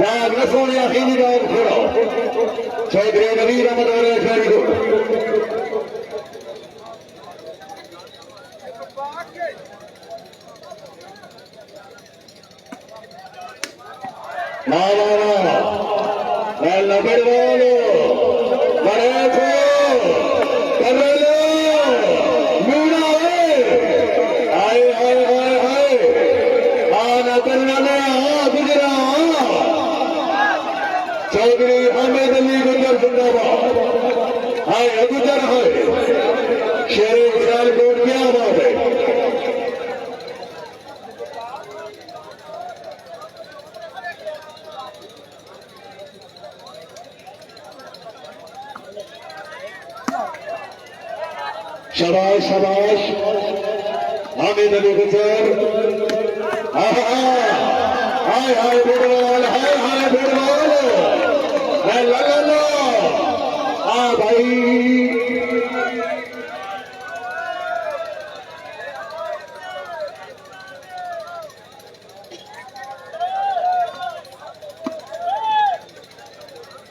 यार न सोने अखीरी रात थोड़ा चौधरी नवीद अमन वाले वेरी गुड चौधरी हामिद अली गुजर जिंदाबाद हाय गुजर है शेर इस्राइल कोट क्या बात है शाबाश शाबाश हामिद अली गुजर हाय हाय बेड़वाल हाय बेड़वाल ला भाई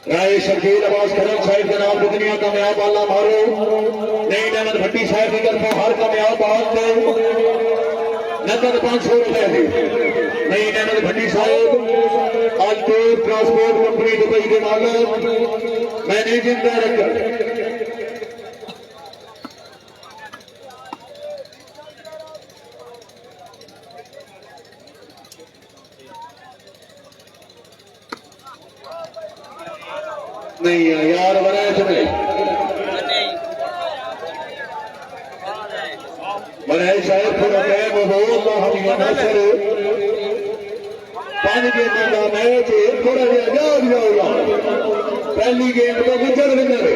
राय शकील अब्बास करम साहिब के नाम दुनिया कामयाब अल्लाह मारो नई नमन भट्टी साहब की तरफ हर कामयाब बात नकद 500 रुपए दी नई नमन भट्टी साहब आज तो ट्रांसपोर्ट कंपनी दुबई के मालिक मैनेजिंग डायरेक्टर नहीं है यार बनाए तुम्हें बनाए शायद थोड़ा टाइम हो हम यहाँ सर 5 गेंद का मैच थोड़ा जहा जाओ पहली गेंद तो गुजर विनर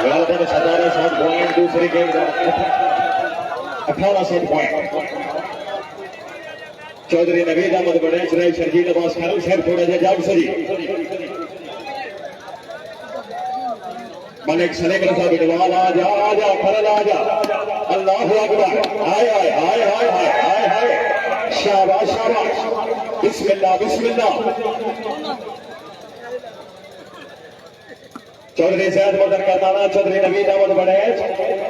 गलबन 17 पॉइंट दूसरी गेम 18 पॉइंट चौधरी नवीद अहमद गणेश राय शर्जील अब्बास खान शहर थोड़ा जा जाग सजी मलिक सलीम रजा बिडवाल आजा फरल आजा अल्लाह अकबर हाय हाय हाय हाय हाय हाय हाय शाबाश शाबाश बिस्मिल्लाह बिस्मिल्लाह चौधरी सैयद मदन करनाना चौधरी नवीद अहमद गणेश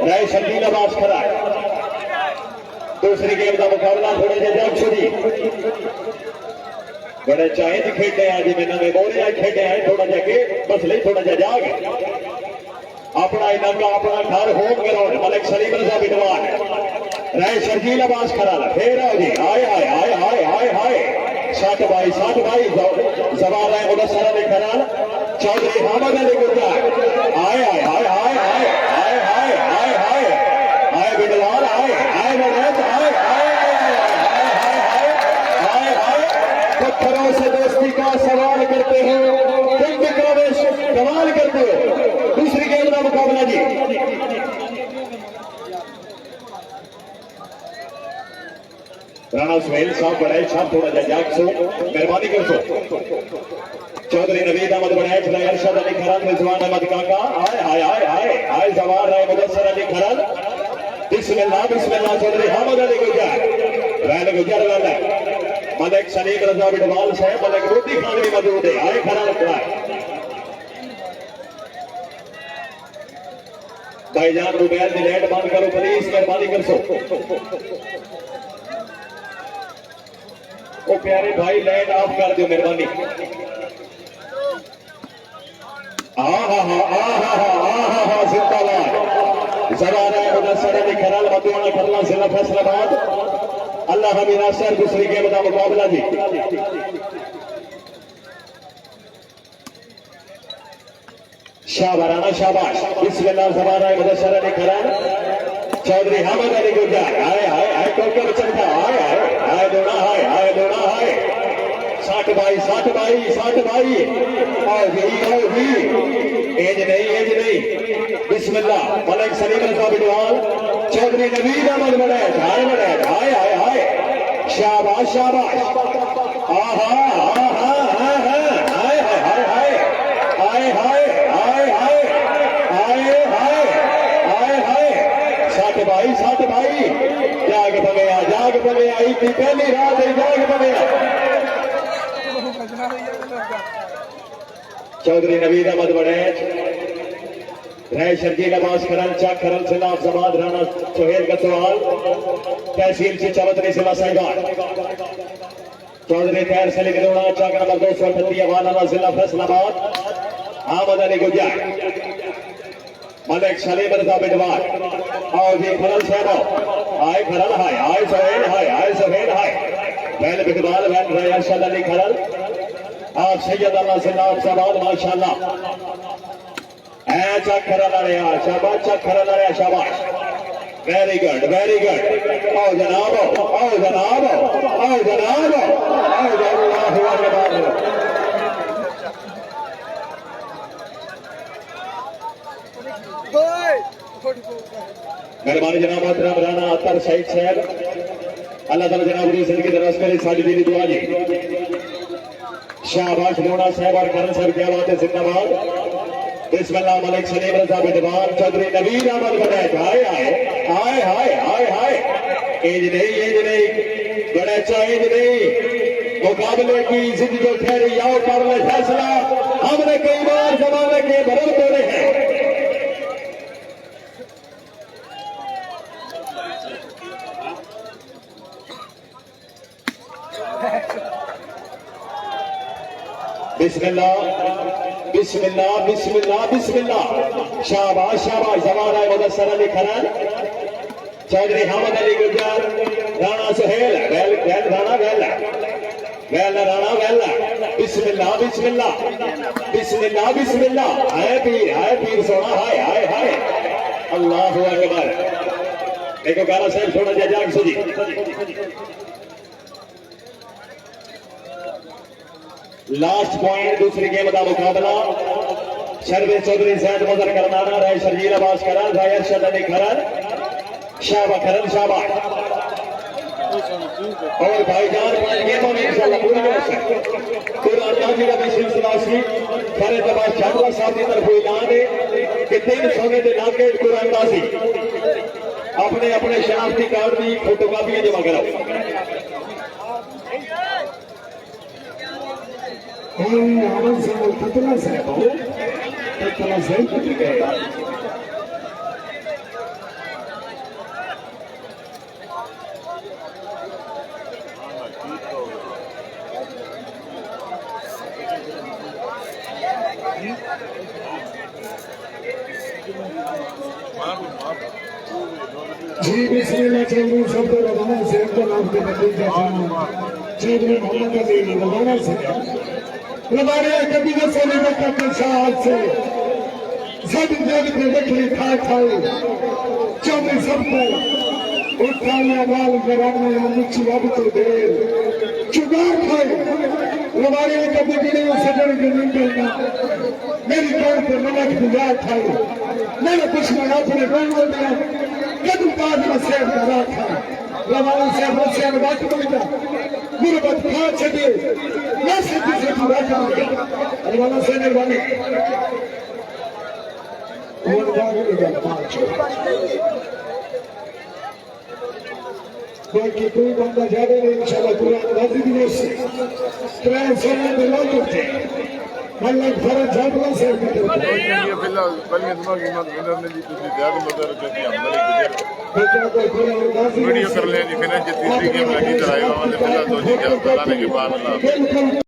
राय शर्जील अब्बास खान दूसरी गेम का मुकाबला थोड़े जे जाग सजी बड़े चाहे खेडे आज मैंने में बोले खेडे आए थोड़ा जाके बस ले थोड़ा जा जाग अपना इलाका अपना घर होम ग्राउंड मलिक सलीम रजा बिडवाल राय शर्जील अब्बास खराला फिर आओ जी आए आए आए आए आए आए 60 बाई जवान राय मुदस्सर अली खराल चौधरी हामिद अली गुर्जर आए आए आए आए आए आए आए आए आए आए बिडवाल आए आए गणेश आए आए आए आए पत्थरों से दोस्ती का सवाल करते हो तुम विक्रमेश कमाल करते हो दूसरी गेम का मुकाबला जी राणा सुहेल साहब बड़ाई साहब थोड़ा जा जाग सो मेहरबानी कर सो चौधरी नवीद अहमद गणेश राय अरशद अली खरल रिजवान अहमद काका आए आए आए आए आए जवान राय मुदस्सर अली खरल बिस्मिल्लाह बिस्मिल्लाह चौधरी हामिद अली गुर्जर राय गुर्जर वाला मलिक सलीम रजा बिडवाल साहब मलिक रोटी खान भी मौजूद है आए खरल भाईजान रुबैल की लाइट बंद करो प्लीज मेहरबानी कर सो ओ प्यारे भाई लाइट ऑफ कर दो मेहरबानी जिंदाबाद जवान है मुदस्सर अली खरल मधुवाना खरला जिला फैसलाबाद अल्लाह हमी नासर दूसरी गेम का मुकाबला जी शाहबाराना शाबाश बिस्मिल्लाह जवान है मुदस्सर अली खरल चौधरी हामिद अली गुर्जर आए आए आए टोके बचता आए आए आए दोना आए दोना आए 60 बाई आओ भी एज नहीं बिस्मिल्लाह मलिक सलीम रजा बिडवाल चौधरी नवीद अहमद गणेश आए आए आए शाबाश शाबाश आहा आहा हाय हाय हाय हाय आए हाय आए हाय आए हाय आए हाय 60 बाई जाग भगया इतनी पहली रात है जाग भगया चौधरी नवीद अहमद गणेश राय शर्जील अब्बास खरल चाक खरल सिलाफ जमात राणा सुहेल का सवाल तहसील से चौधरी जिला साहिबान चौधरी तैर सलीम लोना चाक नंबर 238 अवाना जिला फैसलाबाद हामिद अली गुर्जर मलिक सलीम रजा बिडवाल आओ जी खरल साहब आए खरल हाय आए सुहेल हाय बैल बिडवाल बैल राय अरशद अली खरल आप सैयद अल्लाह से नाम सवाल माशाल्लाह ऐसा खरल आया शाबाश वेरी गुड आओ जनाब अल्लाहु अकबर मेहरबानी जनाब मोहतरम राणा अतर सईद साहब अल्लाह ताला जनाब की जिंदगी दराज करे साडी दीनी दुआ जी शाहबाज लोना साहब और करण साहब क्या बात है जिंदाबाद बिस्मिल्लाह मलिक सलीम रजा बिडवाल चौधरी नवीद अहमद गणेश हाय एज नहीं गणेश एज नहीं मुकाबले की जिद जो ठहरी आओ कर ले फैसला हमने कई बार जमाने के बदल तोड़े हैं बिस्मिल्लाह शाबाश जवान है मुदस्सर अली खरल चौधरी हामिद अली गुर्जर राणा सुहेल राणा बिस्मिल्लाह आए पीर सोना हाय अल्लाहु अकबर देखो गाना साहब थोड़ा जा जाग सुजी लास्ट पॉइंट दूसरी गेम का मुकाबला शर्वे चौधरी जैद मदर करनाना राय शर्जील अब्बास करन राय अरशद अली खरन शाबा खरन शाबा और भाईजान पांच गेमों में इंशाल्लाह पूरी कुरान नाजी का भी सिलसिला सी फरीद अब्बास जाटवा साहब की तरफ ऐलान है कि 3 सोने के नाके कुरान नाजी अपने अपने शनाख्ती कार्ड की फोटोकॉपी जमा कराओ आनंद साहब कितना साहब कुछ गए जी बिस्मिल्लाह चौधरी शब्द रवाना से नाम के नतीजा चौधरी मोहम्मद अली रवाना से हमारे कभी न सोने के साथ से सब जग में देखली खा खाई चौधरी सबको उठाया माल घराने मुच्छी अब तो देर चुगार खाई हमारे कभी गिने सजन के नहीं करना मेरी कौन पे नमक गुजार खाई मैंने कुछ नहीं अपने कौन बोल दिया कदम ताज में सेब का रखा रवाना से बच्चे में बात बोलता गुरबत खा छे मैं सीधी से पूरा करूंगा रवाना से निर्वाणी और बाकी पांच बाकी कोई बंदा ज्यादा नहीं इंशाल्लाह पूरा राजी दिवस से ट्रेन से में लोग उठे मतलब फरज जाटवा से ये फिलहाल पहले दिमागी मत विनर ने जी तुझे ज्यादा मदद करती हमने वीडियो कर लिया जी फिर तीसरी गेम लगी चलाएगा फिलहाल 2 जी के बाद